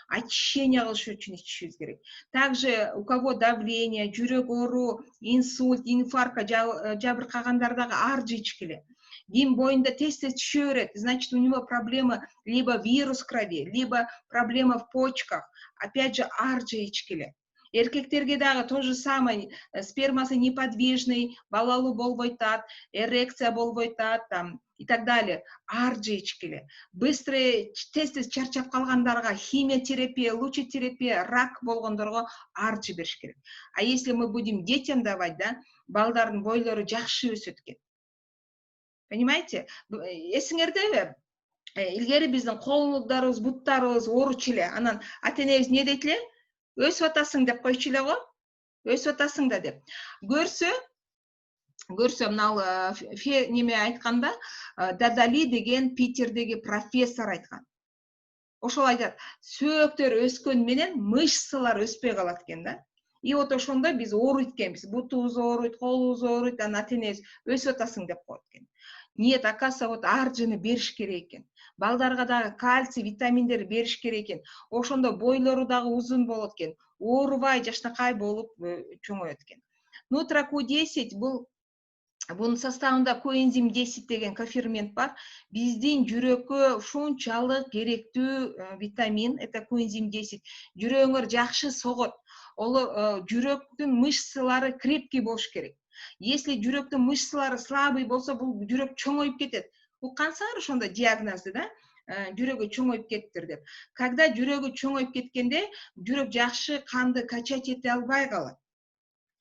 Очищение кылыш үчүн ичишибиз керек. Также у кого давление, жүрөк оору, инсульт, инфарктка жабыркагандардагы RG ичкиле. Дин боюнда тез-тез түшө берет. Значит, у него проблема либо вирус в крови, либо проблема в почках. Опять же, RG ичкиле. Эркектерге дагы то же самое, спермасы неподвижный, балалуу болбой атат, эрекция болбой атат, там и так далее. RG ичкиле. Быстро тез-тез чарчап калгандарга химиотерапия, лучетерапия, рак болгондорго RG бериш керек. А если мы будем детям давать, да, балдардын бойлору жакшы өсөт экен. Понимаете? Эсиңердеби? Илгери биздин колдарыбыз, буттарыбыз ооручу эле. Анан ата-энебиз не дейт эле? Өсүп атасың деп койчу эле го. Өсүп атасың да деп. Көрсө мынау неме айтканда, Дадали деген Питердеги профессор айткан. Ошол айтат, сөөктөр өскөн менен мышцалар өспөй калат экен да. И вот ошондо биз ооруйт экенбиз. Бутубуз ооруйт, колубуз ооруйт, анан ата-энебиз өсүп атасың деп коет экен. Нет, оказывается, вот RG'ны бериш керек экен. Балдарга дагы кальций, витаминдер бериш керек экен. Ошондо бойлору дагы узун болот экен. Оорубай, жашнакай болуп чоңоет экен. Нутра Q10 бунун составында коэнзим 10 деген кофермент бар. Биздин жүрөккө ушунчалык керектүү витамин, это коэнзим 10. Жүрөгүңөр жакшы согот. Ол жүрөктүн мышцалары крепкий болуш керек. Если жүрөктүн мышцалары слабый болсо, бул жүрөк чоңоюп кетет. Уккансыңар ошондо диагнозду, да? Жүрөгү чоңоюп кеттир деп. Когда жүрөгү чоңоюп кеткенде, жүрөк жакшы канды качать эте албай калат.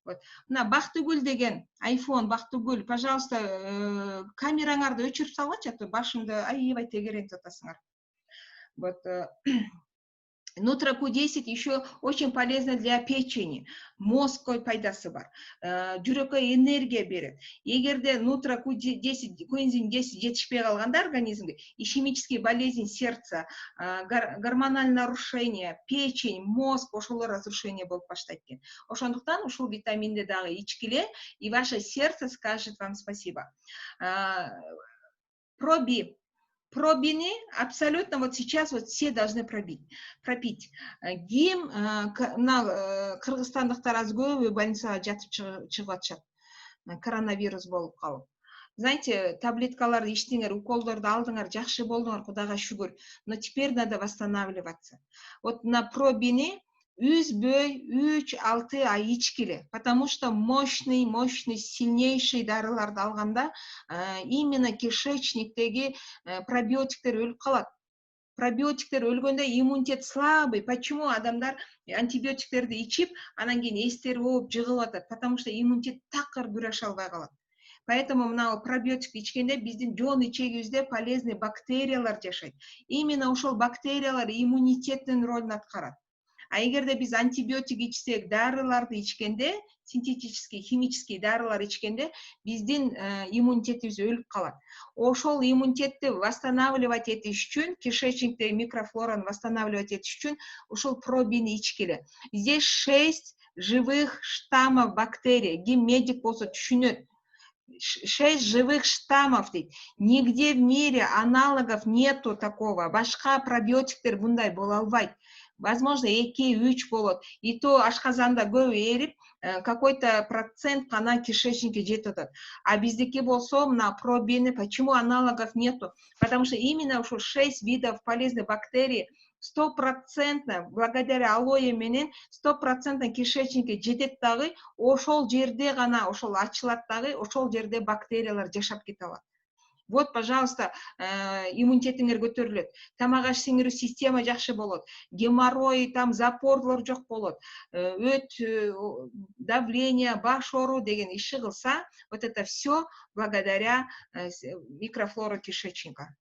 Вот. Мына Бактыгүл деген iPhone Бактыгүл, пожалуйста, камераңарды өчүрүп салгычы, а то башымды аябай тегерентип атасыңар. Вот. Нутра Q10 еще очень полезно для печени. Мозгой пайдасы бар. Жүрөккө энергия берет. Эгерде Нутра Q10, коэнзим 10 жетишпей калганда организмге, ишемические болезни сердца, гормональное нарушение, печень, мозг, ошолор разрушение болуп баштайт экен. Ошондуктан ушул витаминди дагы ичкиле, и ваше сердце скажет вам спасибо. Пробини абсолютно вот сейчас вот все должны пропить. Гим на кыргызстандыктар аз көбү больницага жатып чыгып атышат. Коронавирус болуп калып. Знаете, таблеткаларды ичтиңер, уколдорду алдыңар, жакшы болдуңар, Кудайга шүгүр. Но теперь надо восстанавливаться. Вот на пробини үзбөй 3-6 ай ичкиле, потому что мощный, сильнейший дарыларды алганда именно кишечниктеги пробиотиктер өлүп калат. Пробиотиктер өлгөндө иммунитет слабый. Почему адамдар антибиотиктерди ичип, анан кийин эстери болуп жыгылып атат? Потому что иммунитет такыр күрөшө албай калат. Поэтому мына пробиотик ичкенде биздин жон ичегибизде полезный бактериялар жашайт. Именно ошол бактериялар иммунитеттин ролун аткарат. А эгерде биз антибиотик ичсек, дарыларды ичкенде, синтетический, химический дарылар ичкенде, биздин иммунитетибиз өлүп калат. Ошол иммунитетти восстанавливать этиш үчүн, кишечниктеги микрофлораны восстанавливать этиш үчүн ушул пробини ичкиле. Здесь 6 живых штаммов бактерий. Ким медик болсо түшүнөт. 6 живых штаммов дейт. Нигде в мире аналогов нету такого. Башка пробиотиктер мындай боло албайт. Возможно, 2-3 болот. И то ашказанда көбү эрип, какой-то процент гана кишечникке жетип атат. А биздики болсо, мына пробини, почему аналогов нету? Потому что именно ушул 6 видов полезных бактерий 100% благодаря алоэ менен 100% кишечникке жетет дагы, ошол жерде гана, ошол ачылат дагы, ошол жерде бактериялар жашап кете алат. Вот, пожалуйста, иммунитетиңер көтөрүлөт. Тамак аш сиңирүү система жакшы болот. Геморрой, там запорлор жок болот. Өт, давление, баш оору деген иши кылса, вот это все благодаря микрофлора кишечника.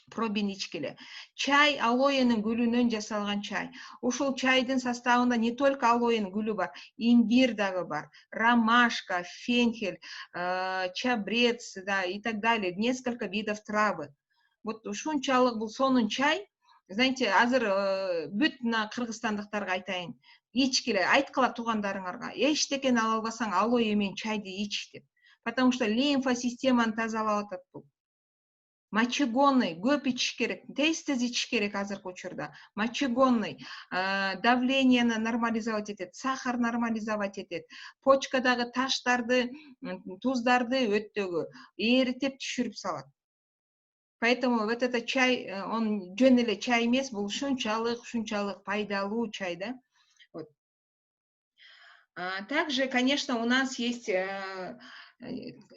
Пробин ичкиле. Чай алоэнин гүлүнөн жасалган чай. Ушул чайдын составында не только алоэнин гүлү бар, имбирь дагы бар, ромашка, фенхель, чабрец, да, и так далее, несколько видов травы. Вот ушунчалык бул сонун чай. Знаете, азыр бүт мына кыргызстандыктарга айтайын. Ичкиле, айткыла туугандарыңарга. Эчтекени ала албасаң алоэ менен чайды ич деп. Потому что лимфа системаны тазалап атат бул. Мочегонный, көп ичиш керек, тез ичиш керек азыркы учурда. Мочегонный, давлениени нормализовать этет, сахар нормализовать этет, почкадагы таштарды, туздарды өттөгө эритип түшүрүп салат. Поэтому вот этот чай, он жөн эле чай эмес, бул ушунчалык пайдалуу чай, да. Вот. Также, конечно, у нас есть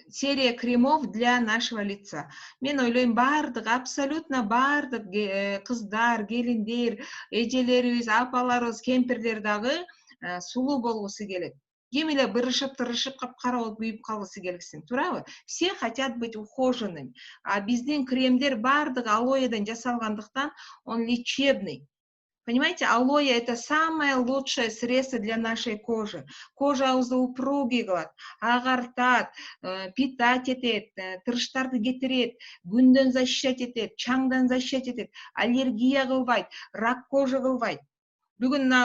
серия кремов для нашего лица. Мен ойлойм, абсолютно бардык кыздар, келиндер, эжелерибиз, апаларыбыз, кемпирлер дагы сулуу болгусу келет. Ким эле бырышып, тырышып, капкара болуп күйүп калгысы келсин, туурабы? Все хотят быть ухоженными. А биздин кремдер бардыгы алоэден жасалгандыктан, он лечебный. Понимаете, алоэ – это самое лучшее средство для нашей кожи. Кожабызды упругий кылат, агартат, питать этет, тырыштарды кетирет, күндөн защищать этет, чаңдан защищать этет, аллергия кылбайт, рак кожи кылбайт. Бүгүн мына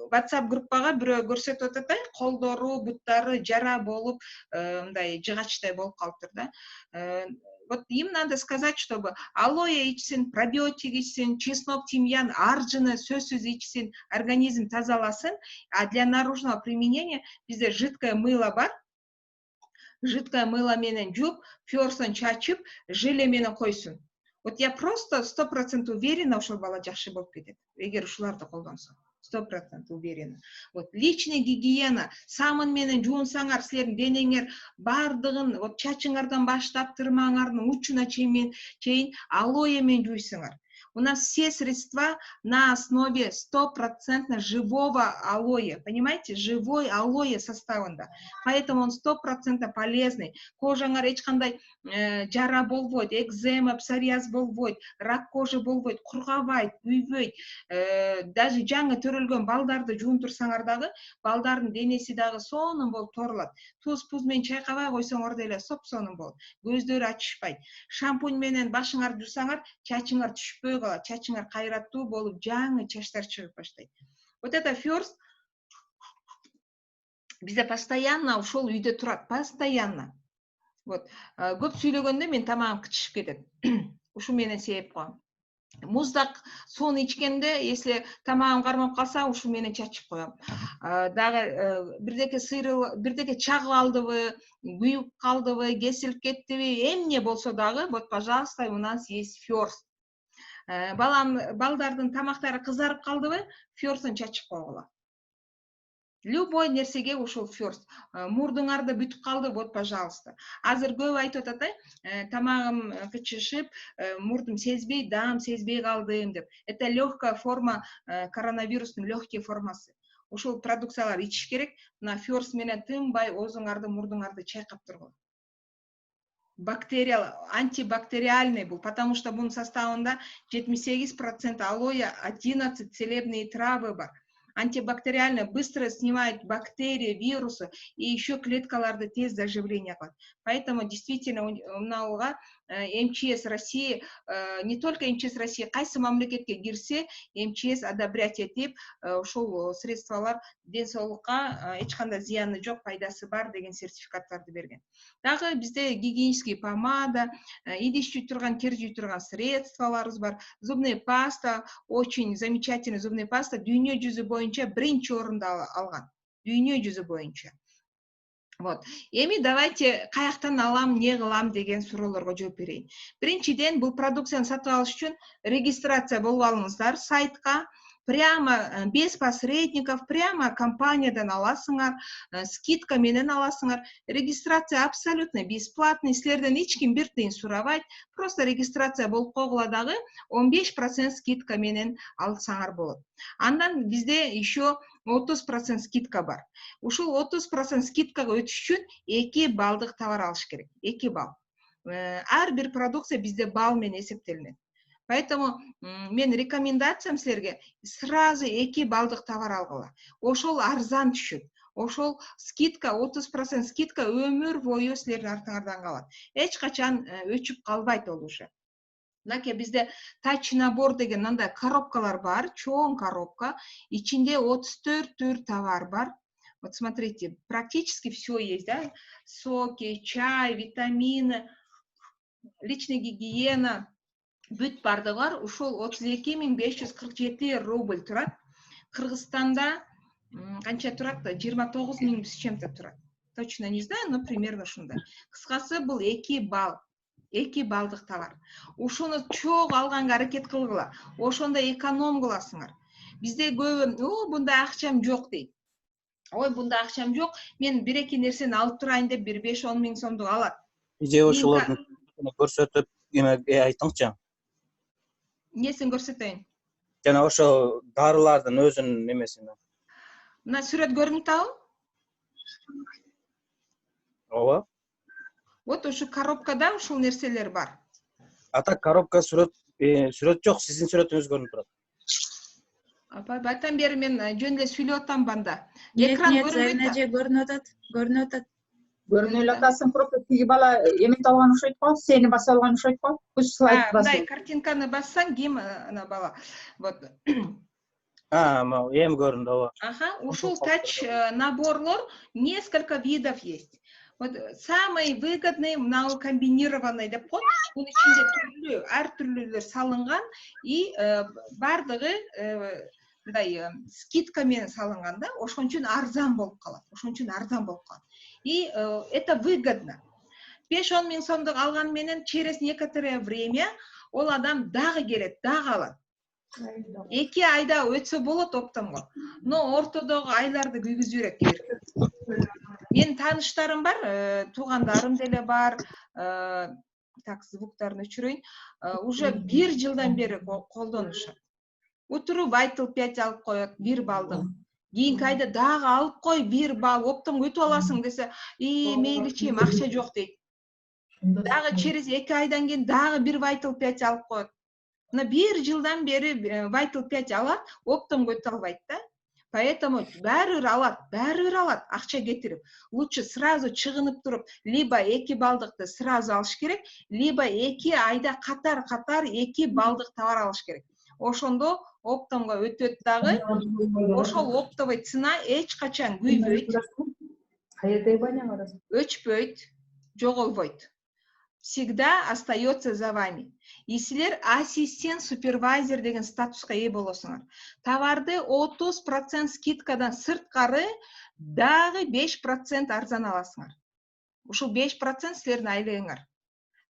WhatsApp группага бирөө көрсөтүп атат да, колдору, буттары жара болуп, мындай жыгачтай болуп калыптыр да. Вот им надо сказать, чтобы алоэ ичсин, пробиотик ичсин, чеснок, тимьян, аржыны сөзсүз ичсин, организм тазаласын. А для наружного применения бизде жидкое мыло бар. Жидкое мыло менен жууп, фёрсын чачып, желе менен койсун. Вот я просто 100% уверена, ошол бала жакшы болуп кетет, эгер ушуларды колдонсо. 100% уверена. Вот личная гигиена, самын менен жуунсаңар, силердин денеңер бардыгын, вот чачыңардан баштап тырмаңардын учуна чейин алоэ менен жуйсуңар. У нас все средства на основе 100% живого алоэ. Понимаете? Живой алоэ составында. Поэтому он 100% полезный. Кожаңар эчкандай жара болбойт, экзема, псориаз болбойт, рак кожи болбойт, кургабайт, күйбөйт. Даже жаңы төрөлгөн балдарды жуунтурсаңар дагы, балдардын денеси дагы сонун болуп торулат. Туз менен чайкабай койсоңор деле соп-сонун болот. Көздөрү ачышпайт. Шампунь менен башыңарды жуусаңар, чачыңар түшпөй калат, чачыңар кайраттуу болуп, жаңы чачтар чыгып баштайт. Вот это фёрст бизде постоянно ушул үйдө турат, постоянно. Вот. Көп сүйлөгөндө мен тамагым кычышып кетет. Ушу менен себеп коем. Муздак суун ичкенде, если тамагым кармап калса, ушу менен чачып коем. Дагы бирдеке чагып алдыбы, күйүп калдыбы, кесилип кеттиби, эмне болсо дагы, вот, пожалуйста, у нас есть фёрст. Балдардын тамактары кызарып калдыбы, фёрстун чачып койгула. Любой нерсеге ушул фёрст. Мурдуңарды бүтүп калды, вот, пожалуйста. Азыр көп айтып атат, тамагым кычышып, мурдум сезбей, даам сезбей калдым деп. Это легкая форма коронавирустун легкий формасы. Ушул продукциялар ичиш керек. Мына фёрст менен тынбай оозуңарды, мурдуңарды чайкап тургула. антибактериальный был, потому что в составында 78% алоэ, 11 целебные травы бар. Антибактериально быстро снимает бактерии, вирусы и еще клеткаларды тез заживления. Поэтому действительно МЧС России, не только МЧС России, кайсы мамлекетке кирсе, МЧС одобрять етіп, ушул средствалар денсаулыққа ешқандай зияны жоқ, пайдасы бар деген сертификаттарды берген. Дагы бізде гигиенический помада, идиш жуйтурган, тер жуйтурган средстваларыбыз бар. Зубная паста, очень замечательная зубная паста, дүйнө жүзү боюнча биринчи орунда алган. Дүйнө жүзү боюнча. Вот. Эми давайте каяктан алам, не кылам деген суроолорго жооп берейин. Биринчиден, бул продукцияны сатып алыш үчүн регистрация болуп алыңыздар сайтка. Прямо без посредников, прямо компаниядан аласыңар, скидка менен аласыңар. Регистрация абсолютно бесплатный, силерден эч ким бир тыйын сурабайт. Просто регистрация болуп койгула дагы 15% скидка менен алсаңар болот. Андан бизде еще 30% скидка бар. Ушул 30% скидкага өтүш үчүн 2 балдык товар алыш керек. 2 балл. Ар бир продукция бизде балл менен эсептелинет. Поэтому мен рекомендациям силерге сразу 2 балдык товар алгыла. Ошол арзан түшөт. Ошол скидка, 30% скидка өмүр бою силердин артыңардан калат. Эч качан өчүп калбайт ол уже. Мынакей бизде тач набор деген андай коробкалар бар, чоң коробка, ичинде 34 түр товар бар. Вот смотрите, практически все есть, да? Соки, чай, витамины, личная гигиена, бүт барды бар. Ушул 32.547 рубль турат. Кыргызстанда канча турат? 29.000 с чем-то турат. Точно не знаю, но примерно ушундай. Кыскасы бул 2 балл. 2 балдык товар. Ушуну чоң алганга аракет кылгыла. Ошондо эконом кыласыңар. Бизде көбү, бунда акчам жок дейт. Ой, бунда акчам жок, мен бир-эки нерсени алып турайын деп 5-10 миң сомдук алат. Же ошолорду көрсөтүп, айтыңызчы. Несин көрсөтөйүн? Жана ошо дарылардын өзүнүн немесин. Мына сүрөт көрүнүп атабы? Ооба. Вот ушу коробкада ушул нерселер бар. Ата коробка сүрөт жок, сиздин сүрөтүңүз көрүнүп турат. Байтан бери мен жөн эле сүйлөп атам банда. Экран көрүнүп атат. Көрүнүп атасың, просто тиги бала эмет алган окшойт го, сени басып алган окшойт го. Үч слайд басып. Мындай картинканы бассаң, ким ана бала. Вот. Эми көрүндү, ооба. Ушул тач наборлор несколько видов есть. Вот самый выгодный, мынау комбинированный деп коет. Бунун ичинде түрлүү, ар түрлүүлөр салынган и бардыгы мындай скидка менен салынган да, ошон үчүн арзан болуп калат. И это выгодно. 5-10 миң сомдук алган менен через некоторое время ол адам дагы келет, дагы алат. 2 айда өтсө болот оптомго. Но ортодогу айларды күйгүзүп берет. Мен тааныштарым бар, туугандарым деле бар. Так, звуктарын өчүрөйүн. Уже 1 жылдан бери колдонушат. Отуруп айтылып 5 алып коет, 1 балдык. Кийинки айда дагы алып кой, 1 балл, оптомго өтүп аласың десе, мейличи, акча жок дейт. Дагы через 2 айдан кийин дагы 1 Vital 5 алып коет. Мына 1 жылдан бери Vital 5 алат, оптомго өтө албайт да. Поэтому бәрір алат, акча кетирип. Лучше сразу чыгынып туруп, либо 2 балдыкты сразу алыш керек, либо 2 айда катар 2 балдык товар алыш керек. Ошондо оптомго өтөт дагы. Ошол оптовый цена эч качан күйбөйт. Өчпөйт, жоголбойт. Всегда остается за вами. И силер ассистент, супервайзер деген статуска ээ болосуңар. Товарды 30% скидкадан сырткары дагы 5% арзан аласыңар. Ушул 5% силердин айлыгыңар.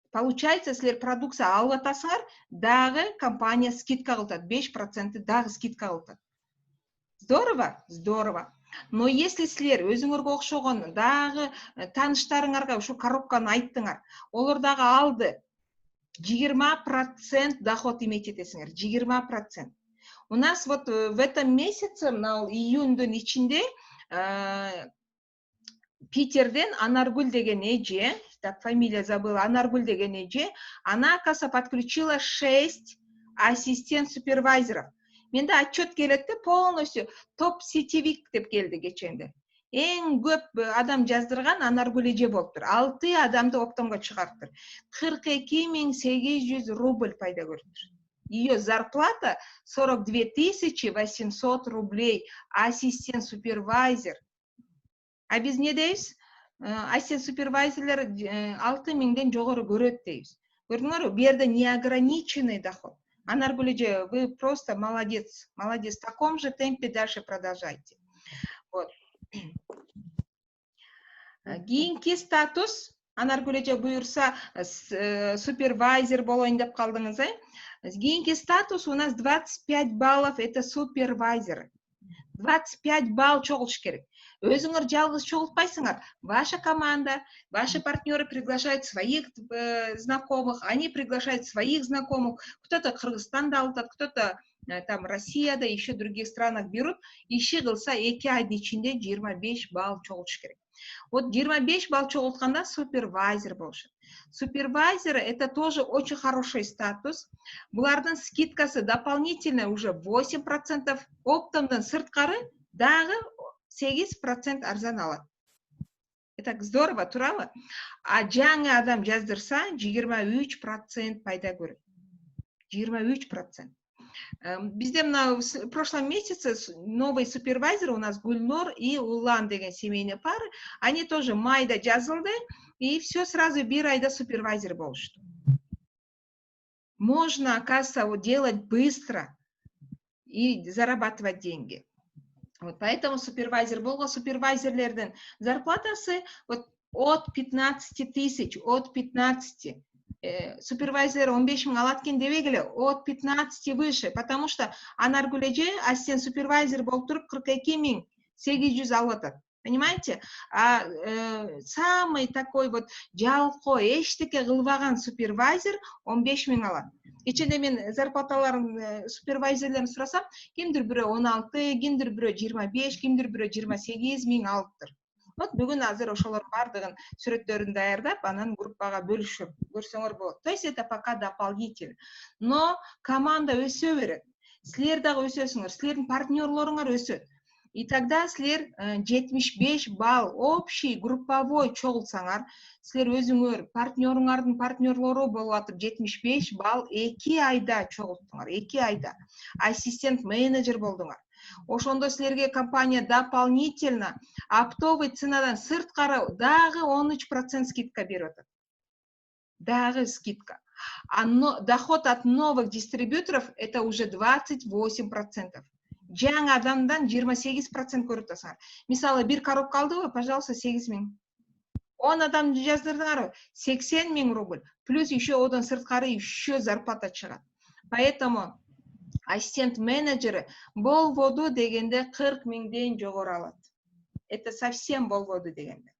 Получается, силер продукция алып атасыңар, дагы компания скидка кылат, 5% дагы скидка кылат. Здорово? Здорово. Но если силер өзүңөргө окшогон дагы тааныштарыңарга ушу коробканы айттыңар, олар дагы алды, 20% доход иметь этесиңер, 20%. У нас вот в этом месяце, на июндун ичинде, Питерден Анаргүл деген эже, так, фамилия забыла, Анаргуль деген эже, она, оказывается, подключила 6 ассистент-супервайзеров. Менде отчет келетти, полностью топ-сетевик деп келди кеченде. Эң көп адам жаздырган Анаргуль эже болуптур. 6 адамды оптомго чыгарттыр. 42 800 рубль пайда көрүптүр. Ее зарплата 42 800 рублей. Ассистент-супервайзер. А биз не дейбиз? Ассистент-супервайзерлер 6000ден жогору көрөт дейбиз. Көрдүңөрбү? Бу жерде неограниченный доход. Анаргуль эже, вы просто молодец. Молодец. В таком же темпе дальше продолжайте. Вот. Кийинки статус, Анаргуль эже буюрса, супервайзер болоюн деп калдыңыз, Кийинки статус у нас 25 баллов, это супервайзер. 25 балл чогулуш керек. Өзүңөр жалгыз чогултпайсыңар. Ваша команда, ваши партнеры приглашают своих знакомых, они приглашают своих знакомых. Кто-то Кыргызстанда алат, кто-то там Россияда, еще в других странах берут. Иши кылса 2 айдын ичинде 25 балл чогултуш керек. Вот 25 балл чогултканда супервайзер болушат. Супервайзер это тоже очень хороший статус. Булардын скидкасы дополнительно уже 8%, оптомдон сырткары дагы 8% арзан алат. Это здорово, туурабы? А жаңы адам жаздырса 23% пайда көрөт. 23%. Bizde в прошлом месяце новый супервайзер у нас Гульнор и Улан деген семейные пары. Они тоже майда жазылды, и все сразу бир айда супервайзер болушту. Можно, оказывается, делать быстро и зарабатывать деньги. Вот поэтому супервайзер болгон супервайзерлердин зарплатасы вот от 15 тысяч, от 15. Супервайзер 15 000 алат экен дебегиле, от 15 выше, потому что Анаргуль эже ассистент супервайзер болуп туруп 42 800 алып атат. Понимаете? А самый такой вот жалко эчтеке кылбаган супервайзер 15 000 алат. Кеченде мен зарплаталарын супервайзерлерин сурасам, кимдир бирөө 16, кимдир бирөө 25, кимдир бирөө 28 000 алыптыр. Вот бүгүн азыр ошолор бардыгын сүрөттөрүн даярдап, анан группага бөлүшүп көрсөңөр болот. То есть это пока дополнительно. Но команда өсө берет. Силер дагы өсөсүңөр, силердин партнерлоруңар өсөт. И тогда силер 75 балл общий групповой чогулсаңар, силер өзүңөр партнеруңардын партнерлору болуп атып 75 балл 2 айда чогулттуңар, 2 айда. Ассистент менеджер болдуңар. Ошондо силерге компания дополнительно оптовый ценадан сырткары дагы 13% скидка берип атат. Дагы скидка. А доход от новых дистрибьюторов это уже 28%. Жаңы адамдан 28% көрүп атасыңар. Мисалы, бир коробка алдыбы, пожалуйста, 8 000. 10 адам жаздырдыңар, 80 000 рубль. Плюс еще одан сырткары еще зарплата чыгат. Поэтому ассистент менеджеры болбоду дегенде 40 000ден жогору алат. Это совсем болбоду дегенде.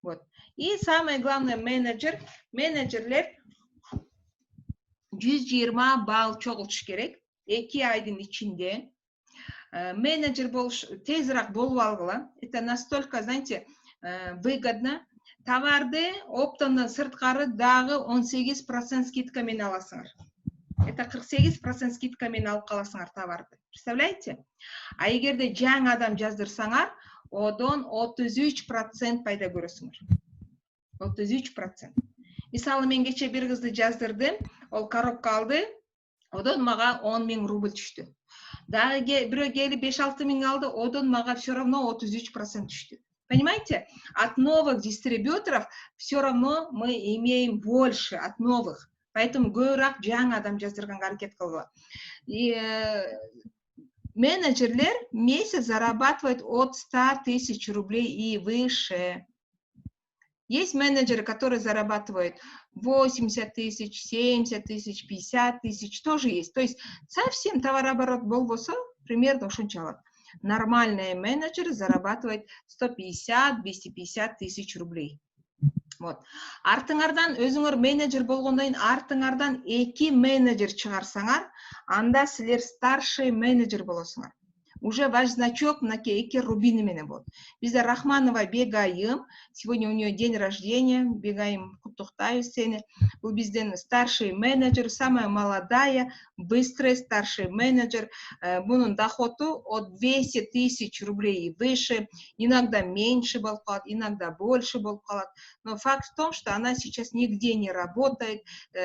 Вот. И самое главное, менеджерлер 120 балл чогултуш керек. 2 айдын ичинде. Менеджер болуш тезирээк болуп алгыла. Это настолько, знаете, выгодно. Товарды оптомдон сырткары дагы 18% скидка менен аласыңар. Это 48% скидка менен алып каласыңар товарды. Представляете? А эгерде жаңы адам жаздырсаңар, одон 33% пайда көрөсүңөр. 33%. Мисалы, мен кече бир кызды жаздырдым, ол коробка алды, одон мага 10 000 рубль түштү. Дагы бирөө келип 5-6 000 алды, одон мага все равно 33% түштү. Понимаете? От новых дистрибьюторов все равно мы имеем больше от новых. Поэтому көбүрөөк жаңы адам жаздырганга аракет кылгыла. И менеджерлер месяц зарабатывают от 100 000 рублей и выше. Есть менеджеры, которые зарабатывают 80 000, 70 000, 50 000, тоже есть. То есть совсем товарооборот болбосо, примерно ушунча алат. Нормальные менеджеры зарабатывают 150-250 000 рублей. Вот. Артыңардан өзүңөр менеджер болгондон кийин артыңардан 2 менеджер чыгарсаңар, анда силер старший менеджер болосуңар. уже ваш значок на кейке рубины менен будет. Bizde Рахманова Бегайым, сегодня у нее день рождения, Бегайым куттуктаю сени. Бұл бізден старший менеджер, самая молодая, быстрый старший менеджер. Бұның доходу от 200 тысяч рублей и выше, иногда меньше болып қалады, иногда больше болып қалады. Но факт в том, что она сейчас нигде не работает,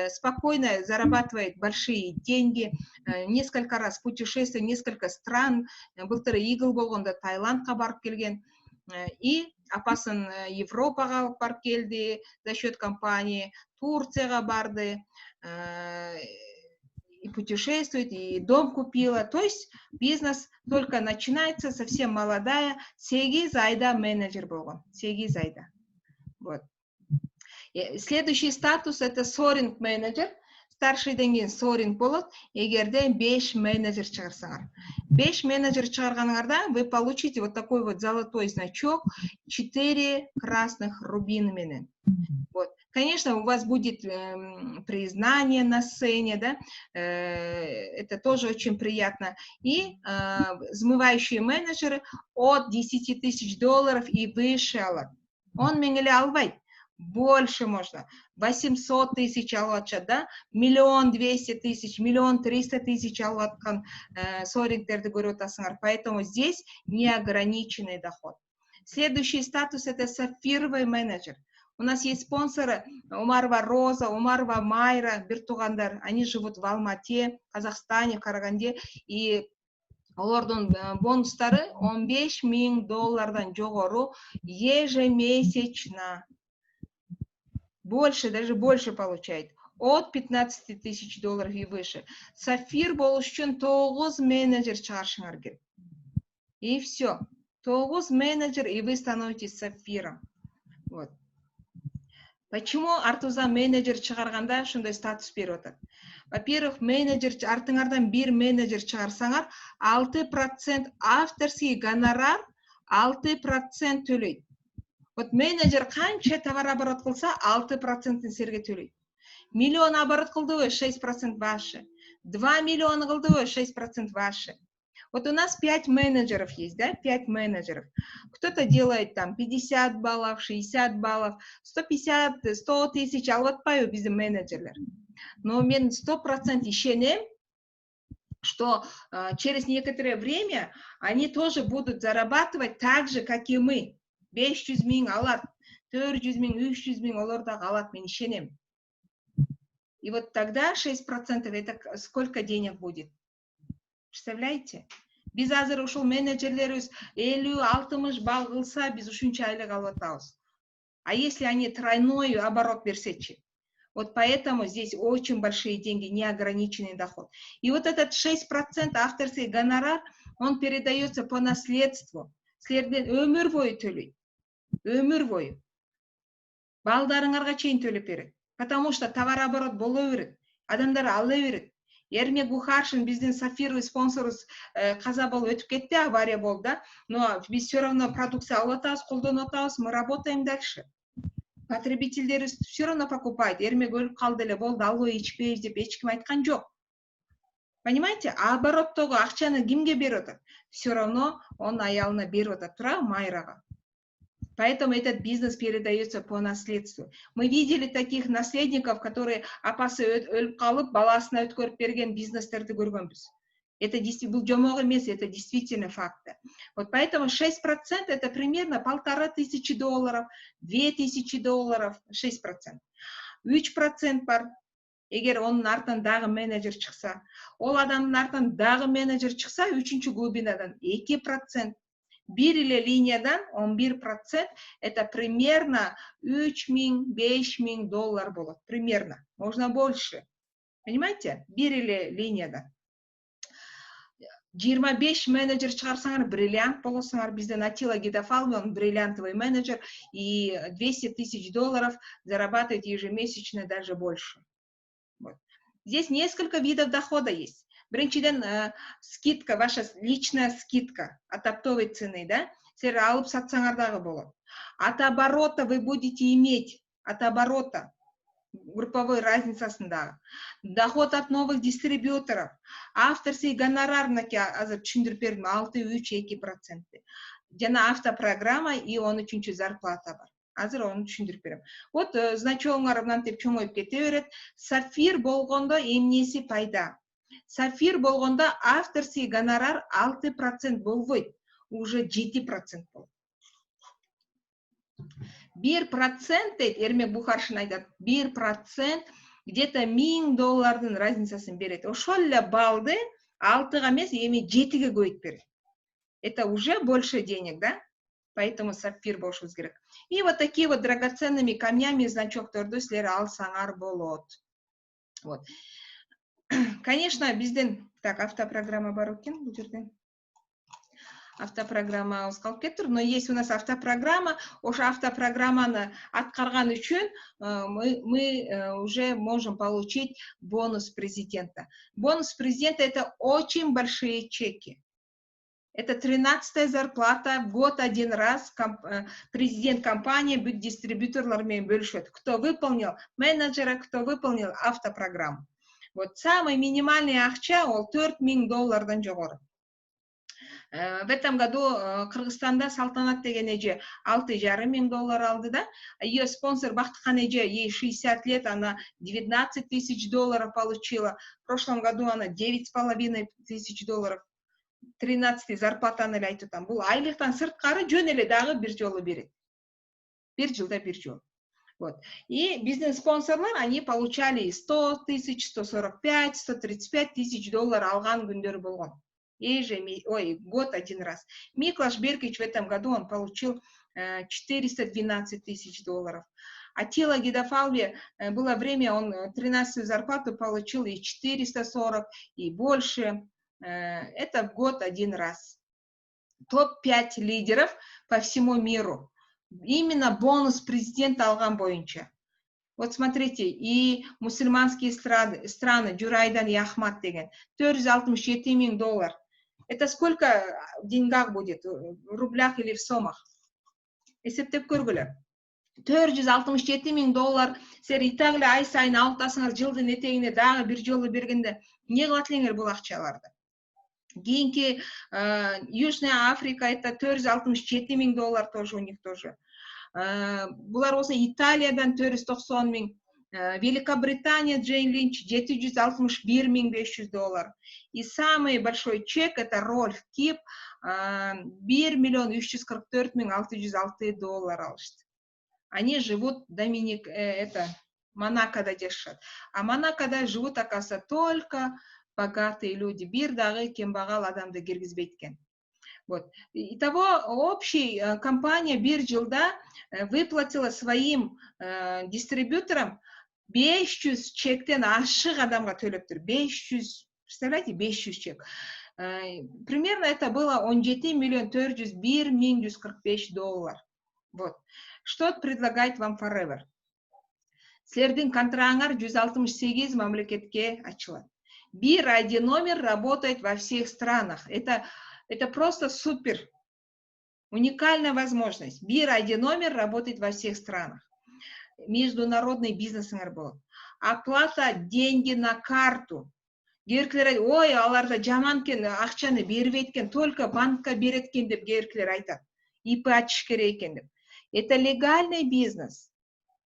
спокойно зарабатывает большие деньги, несколько раз путешествует, несколько стран, былтыр игл болгондо Таиландка барып келген, и апасын Европага алып барып келди за счет компании, Турцияга барды, и путешествует, и дом купила. То есть бизнес только начинается, совсем молодая, 8 айда менеджер болгон, 8 айда. Вот. Следующий статус это соринг менеджер. Старшийден кейін соринг болот. Егерде 5 менеджер чыгарсаңар. 5 менеджер чыгарганыңарда вы получите вот такой вот золотой значок, 4 красных рубин менен. Вот. Конечно, у вас будет признание на сцене, да? Это тоже очень приятно. И взмывающие менеджеры от 10 тысяч долларов и выше алат. Он меңеле албайт. Больше можно. 800 тысяч алатча, да? 1 200 000, 1 300 000 алаткан сорингтерді көріп отасыңар. Поэтому здесь неограниченный доход. Следующий статус это сапфировый менеджер. У нас есть спонсоры Умарова Роза, Умарова Майра, Биртугандар. Они живут в Алмате, Казахстане, Караганде. И олардың бонустары 15 000 доллардан жогору ежемесячно. Больше, даже больше получает. От 15 тысяч долларов и выше. Сафир болуш үчүн 9 менеджер чыгарышыңар керек. И все. 9 менеджер, и вы становитесь сафиром. Вот. Почему артуза менеджер чыгарганда ушундай статус берип атат? Во-первых, менеджер артыңардан бир менеджер чыгарсаңар, 6% авторский гонорар 6% төлөйт. Вот менеджер канча товар оборот кылса, 6% силерге төлөйт. Миллион оборот кылдыбы, 6% ваше. 2 миллиона кылдыбы, 6% ваше. Вот у нас 5 менеджеров есть, да, 5 менеджеров. Кто-то делает там 50 баллов, 60 баллов, 150, 100 тысяч, а вот пою без менеджера. Но мен 100% ишенем, что через некоторое время они тоже будут зарабатывать так же, как и мы. 500 000 алат, 400 000, 300 000 олардаг алат, мен ишенем. И вот тогда 6% это сколько денег будет? Представляете? Biz азыр ушул менеджерлерибиз 50-60 балл кылса, биз ушунча айлык алып атабыз. А если они тройной оборот берсечи? Вот поэтому здесь очень большие деньги, неограниченный доход. И вот этот 6% авторский гонорар, он передается по наследству. Силерден өмүр бою төлөйт. Өмүр бою. Балдарыңарга чейин төлөп берет. Потому что товар оборот боло берет. Адамдар ала берет. Ермек Бухаршин биздин сафировый спонсорубуз каза болуп өтүп кетти, авария болду да. Но биз все равно продукция алып атабыз, колдонуп атабыз, мы работаем дальше. Потребительдер все равно покупает. Ермек өлүп калды эле, болду, албай ичпейбиз деп эч ким айткан жок. Понимаете? А обороттогу акчаны кимге берип атат? Все равно он аялына берип атат, тура Майрага. Поэтому этот бизнес передается по наследству. Мы видели таких наследников, которые апасы өлүп калып, баласына өткөрүп берген бизнестерди көргөнбүз. Это действительно жомок эмес, это действительно факт. Вот поэтому 6% это примерно 1500 долларов, 2000 долларов, 6%. 3% бар. Эгер онун артынан дагы менеджер чыкса, ол адамдын артынан дагы менеджер чыкса, 3-чү глубинадан 2%. Бир эле линиядан 11% это примерно 3000-5000 доллар болот. Примерно. Можно больше. Понимаете? Бир эле линиядан. 25 менеджер чыгарсаңар, бриллиант болосуңар. Бизден Атила Гидафалов, он бриллиантовый менеджер, и 200 000 долларов зарабатывает ежемесячно, даже больше. Вот. Здесь несколько видов дохода есть. Биринчиден скидка, ваша личная скидка от оптовой цены, да? Силер алып сатсаңар дагы болот. От оборота вы будете иметь, от оборота групповой разницасындагы. Доход от новых дистрибьюторов. Авторский гонорар, мынакей азыр түшүндүрүп бердим, 6,3-2%. Жана автопрограмма и 13-чү зарплата бар. Азыр onu түшүндүрүп берем. Вот значогуңар мынтип чоңоюп кете берет. Сафир болгондо эмнеси пайда? Сафир болгондо авторский гонорар 6% болбойт, уже 7% болот. 1% дейт, Эрмек Бухаршин айтат, 1% где-то $1000 разницасын берет. Ошол эле балды 6-га эмес, эми 7-ге көбөйтүп берет. Это уже больше денег, да? Поэтому сапфир болушубуз керек. И вот такие вот драгоценными камнями значокторду силер алсаңар болот. Вот. Конечно, бизден так автопрограмма бар экен бул жерде. Автопрограмма калып кетти, но есть у нас автопрограмма. Ошо автопрограмманы аткарган үчүн мы уже можем получить бонус президента. Бонус президента — это очень большие чеки. Это 13-я зарплата в год один раз. Президент компании будет дистрибьюторларами бөлүшөт. Кто выполнил менеджера, кто выполнил автопрограмму. Вот самый минимальный акча ол $4000 жогору. В этом году Кыргызстанда Салтанат деген эже $6,5 миң алды, да? Ее спонсор Бактыкан эже, ей 60 лет, она $19 тысяч получила. В прошлом году она $9,5 тысяч. 13 зарплатаны эле айтып атам. Бул айлыктан сырткары жөн эле дагы бир жолу берет. Бир жылда бир жол. Вот. И бизнес-спонсорлар, они получали 100 тысяч, 145, 135 тысяч долларов алган күндөр болгон. Год один раз. Миклаш Беркич в этом году он получил $412 тысяч. А Тила Гидафалви было время, он 13-ю зарплату получил и 440, и больше. Это в год один раз. Топ-5 лидеров по всему миру. Именно бонус президента алган боюнча. Вот смотрите, и мусульманские страны, Джурайдан и Ахмад деген, $467 миң. Это сколько в деньгах будет? В рублях или в сомах? Эсептеп көргүлө. $467 миң. Сер итагыле ай сайын алып атасыңар, жылдын этегине дагы бир жолу бергенде эмне кылат элеңер бул акчаларды? Кийинки Южная Африка, это $467 миң тоже у них тоже. Булар болсо Италиядан $490 миң. Великобритания, Джейн Линч, $761 миң $500. И самый большой чек — это Рольф Кип, $1,344 миң $606 алышты. Они живут Монакода жашашат. А Монакода живут, оказывается, только богатые люди. Бир дагы кембагал адамды киргизбейт экен. Вот. Итого общая компания бир жылда выплатила своим дистрибьюторам 500 чектен ашык адамга төлөптүр. 500, представляете, 500 чек. Примерно это было $17,401 миң $145. Вот. Что предлагает вам Forever? Силердин контрагыңар 168 мамлекетке ачылат. Бир ID номер работает во всех странах. Это просто супер. Уникальная возможность. Бир ID номер работает во всех странах. Международный бизнес болот. Оплата деньги на карту. Герклер, ой, аларда жаманкен акчаны бербейт экен, только банкка берет экен деп герклер айтат. ИП ачыш керек экен деп. Это легальный бизнес.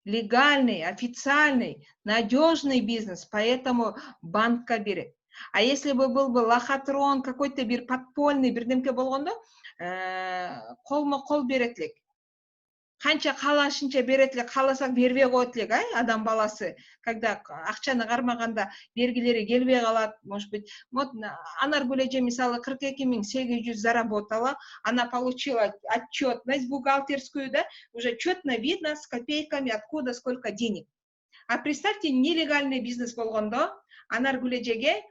Легальный, официальный, надежный бизнес, поэтому банкка берет. А если бы был бы лохотрон, какой-то бир подпольный, бирдемке болгондо, колмо-кол берет элек. Канча каалашынча берет элек, кааласак бербей коет элек, адам баласы, когда акчаны кармаганда бергилери келбей калат, может быть. Вот Анаргүл эже мисалы 42,800 заработала, она получила отчетность бухгалтерскую, да, уже четно видно с копейками, откуда сколько денег. А представьте, нелегальный бизнес болгондо, Анаргүл эжеге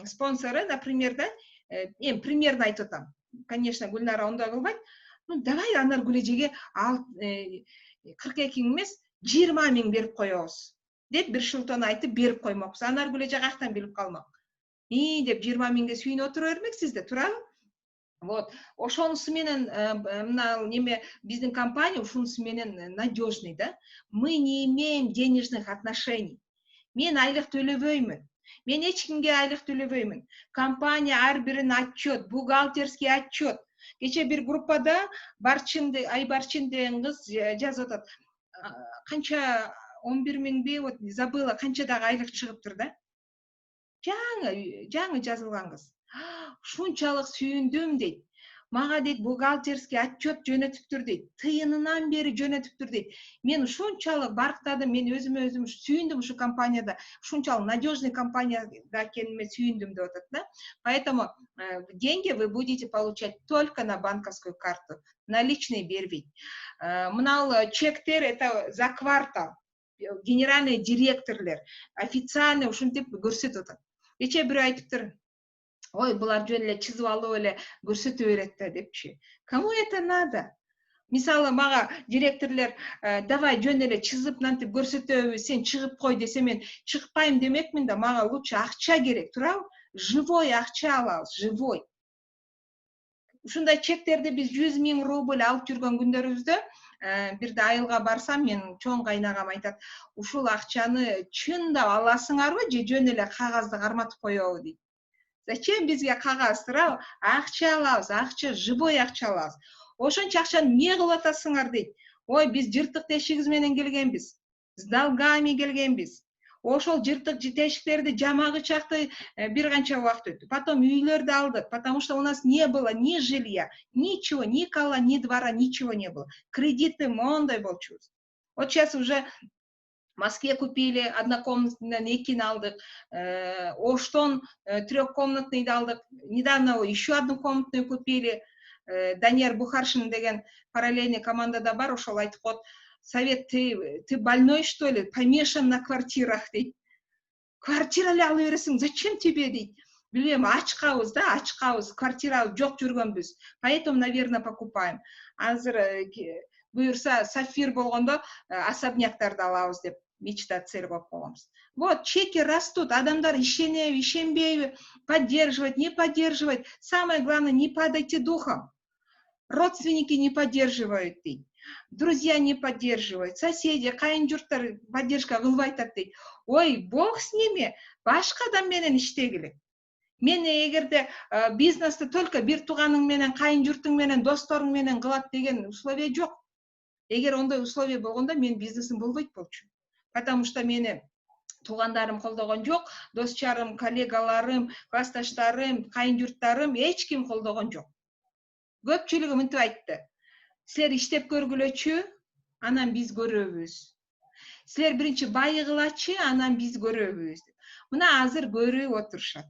спонсоры, например, да, примерно айтып атам. Конечно, Гүлнара ондай кылбайт. Ну, давай Анаргүл эжеге 42 эмес, 20 миң берип коебуз деп бир шылтон айтып берип коймокпуз. Анаргүл эже каяктан билип калмак. Деп 20 миңге сүйүнүп отура бермексиз да, туурабы? Вот, ошонусу менен мына неме биздин компания ушунусу менен надежный, да? Мы не имеем денежных отношений. Мен айлык төлөбөймүн. Мен эч кимге айлык төлөбөймүн. Компания ар бирин отчет, бухгалтерский отчет. Кече бир группада Айбарчин деген кыз жазып атат. Канча 11 миңби, вот забыла, канча дагы айлык чыгыптыр да? Жаңы жазылган кыз. Шунчалык сүйүндүм дейт. Мага дейт бухгалтерский отчет жөнөтүптүр дейт. Тыйынынан бери жөнөтүптүр дейт. Мен ушунчалык барктадым, мен өзүм сүйүндүм ушу компанияда. Ушунчалык надежный компанияда экениме сүйүндүм деп атат да. Поэтому деньги вы будете получать только на банковскую карту. Наличные бербейт. Мынал чектер это за квартал. Генеральный директорлер официально ушинтип көрсөтүп атат. Кече бирөө айтыптыр. Ой, булар жөн эле чызып алып эле көрсөтө берет да депчи. Кому это надо? Мисалы мага директорлер давай жөн эле чызып мынтип көрсөтөбүз, сен чыгып кой десе мен чыкпайм демекмин да, мага лучше акча керек, туурабы? Живой акча алабыз, живой. Ушундай чектерди биз 100 000 рубль алып жүргөн күндөрүбүздө бирде айылга барсам, мен чоң кайнагам айтат, ушул акчаны чындап аласыңарбы же жөн эле кагазды карматып коебу дейт. Зачем бизге кагаз, туурабы? Акча алабыз, акча, живой акча алабыз. Ошончо акчаны эмне кылып атасыңар дейт. Ой, биз жыртык тешигибиз менен келгенбиз. С долгами келгенбиз. Ошол жыртык тешиктерди жамагы чакты бир канча убакыт өттү. Потом үйлөрдү алдык, потому что у нас не было ни жилья, ничего, ни кола, ни двора, ничего не было. Кредиты мондай болчубуз. Вот сейчас уже в Москве купили однокомнатный, экини алдык, Оштон трехкомнатный алдык, недавно еще одну комнатную купили. Данияр Бухаршин деген параллельный командада бар, ошол айтып коет, Совет, ты больной что ли, помешан на квартирах дейт. Квартира эле ала бересиң, зачем тебе дейт. Билбейм, ачкабыз да, ачкабыз, квартира жок жүргөнбүз. Поэтому, наверное, покупаем. Азыр буюрса сапфир болгондо особняктарды алабыз деп мечта, цель коюп койгонбуз. Вот, чеки растут, адамдар ишенеби, ишенбейби, поддерживать, не поддерживать. Самое главное, не падайте духом. Родственники не поддерживают дейт. Друзья не поддерживают, соседи, кайын-журттар поддержка кылбай атат дейт. Ой, бог с ними, башка адам менен иштегиле. Мен эгерде бизнести только бир тууганың менен, кайын-журтуң менен, досторуң менен кылат деген условие жок. Эгер ондой условие болгондо мен бизнесим болбойт болчу. Потому что мени туугандарым колдогон жок, дос-жарым, коллегаларым, классташтарым, кайын-журттарым эч ким колдогон жок. Көпчүлүгү мынтип айтты. Силер иштеп көргүлөчү, анан биз көрөбүз. Силер биринчи байыгылачы, анан биз көрөбүз. Мына азыр көрүп отурушат.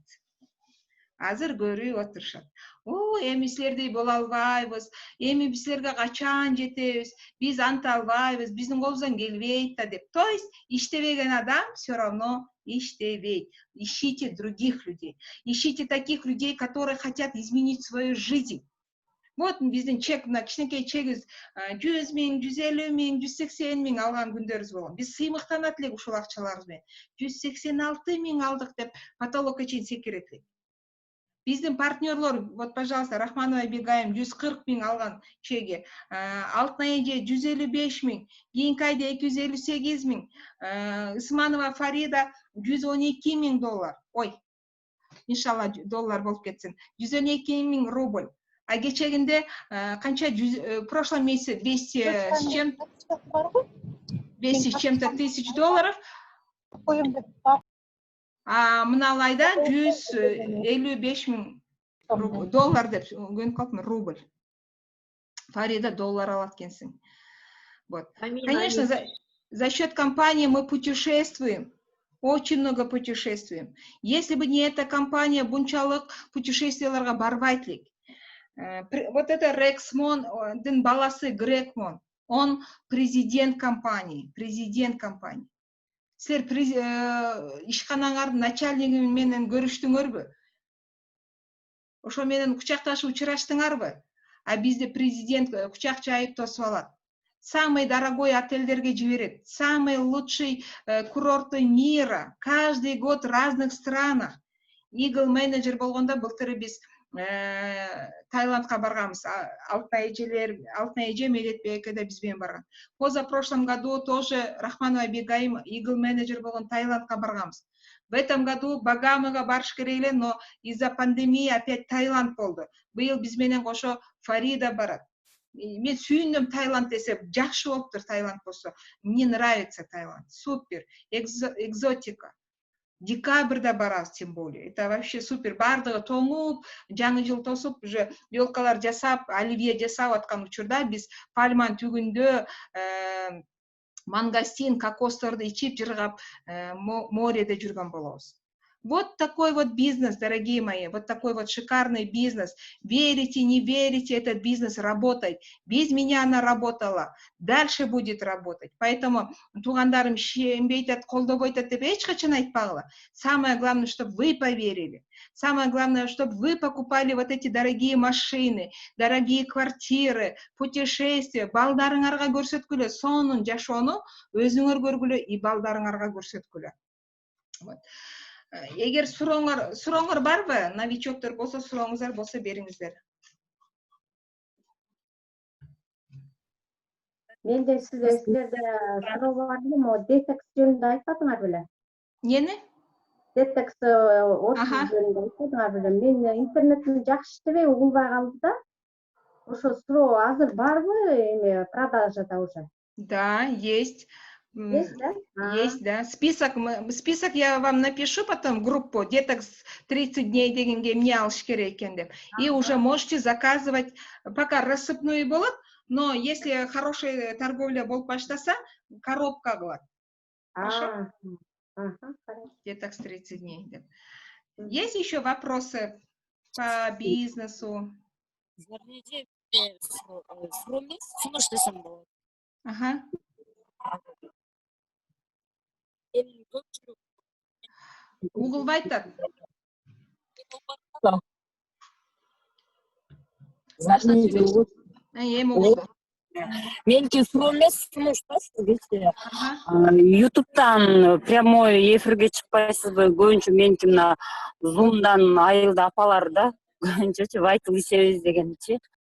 О, эми силердей боло албайбыз, эми биз силерге качан жетебиз, биз анта албайбыз, биздин колубуздан келбейт да деп. То есть иштебеген адам все равно иштебейт. Ищите других людей. Ищите таких людей, которые хотят изменить свою жизнь. Вот биздин чек, мына кичинекей чегибиз 100 000, 150 000, 180 000 алган күндөрүбүз болгон. Биз сыймыктанат элек ушул акчаларыбыз менен. 186 000 алдык деп потолокко чейин секирет элек. Биздин партнерлор, вот, пожалуйста, Рахманова Бегаим 140 000 алган чеги, Алтын эже 155 000, Кийинкайда 258 000, Исманова Фарида 112 000 $. Ой, иншалла доллар болуп кетсин. 112 000 рубль. А кечегинде канча, в прошлом месяце 200 с чем-то тысяч $. А мына айда 155 000 $, деп көнүп калдым, рубль. Фарида доллар алат экенсиң. Вот. Конечно, за счет компании мы путешествуем. Очень много путешествуем. Если бы не эта компания, бунчалык путешествияларга барбайт элек. Вот это Рексмон, баласы Грекмон, он президент компании. Силер ишканаңардын начальниги менен көрүштүңөрбү? Ошо менен кучакташып учураштыңарбы? А бизде президент кучак жайып тосуп алат. Самый дорогой отельдерге жиберет. Самый лучший курорты мира. Каждый год в разных странах. Eagle менеджер болгондо былтыр биз Таиландка барганбыз. Алтын эже Медетбеке да биз менен барган. Позапрошлом году тоже Рахманова Бегайым игл менеджер болгон Таиландка барганбыз. В этом году Багамага барыш керек эле, но из-за пандемии опять Таиланд болду. Быйыл биз менен кошо Фарида барат. Мен сүйүндүм Таиланд десе, жакшы болуптур Таиланд болсо. Мне нравится Таиланд. Супер. Экзотика. Декабрда барабыз, тем более. Это вообще супер. Бардыгы тоңуп, жаңы жыл тосуп, уже елкалар жасап, оливье жасап аткан учурда биз пальманын түгүндө мангостин, кокосторду ичип, жыргап, мореде жүргөн болобуз. Вот такой вот бизнес, дорогие мои, вот такой вот шикарный бизнес. Верите, не верите, этот бизнес работает. Без меня она работала, дальше будет работать. Поэтому тугандарым шембейтет, колдобойтет деп эч качан айтпагыла. Самое главное, чтобы вы поверили. Самое главное, чтобы вы покупали вот эти дорогие машины, дорогие квартиры, путешествия. Балдарыңарга көрсөткүлө, сонун жашоону өзүңөр көргүлө, и балдарыңарга көрсөткүлө. Вот. Егер сурооңор барбы, новичоктор болсо сурооңуздар болсо бериңиздер. Менде силерде суроо бар эле, детекс жөнүндө айтпадыңар беле? Эмнени? Детекс отуз жөнүндө айтпадыңар беле? Мен интернетим жакшы иштебей угулбай калды да. Ошо суроо азыр барбы, эме продажада уже? Да, есть. Есть, да? Есть, да. Список я вам напишу потом в группу. Детекс 30 дней дегенге эмне алыш керек экен деп. И уже можете заказывать, пока рассыпной болот, но если хорошая торговля болуп баштаса, коробка кылат. Хорошо? Детекс 30 дней деп. Есть еще вопросы по бизнесу? Ага. Google айтат. Меники суроо эмес, YouTube'дан прямой эфирге чыкпайсызбы? Көбүнчө меники мына Zoom'дан айылда апалар да көбүнчөчү айтып ишебиз дегенчи.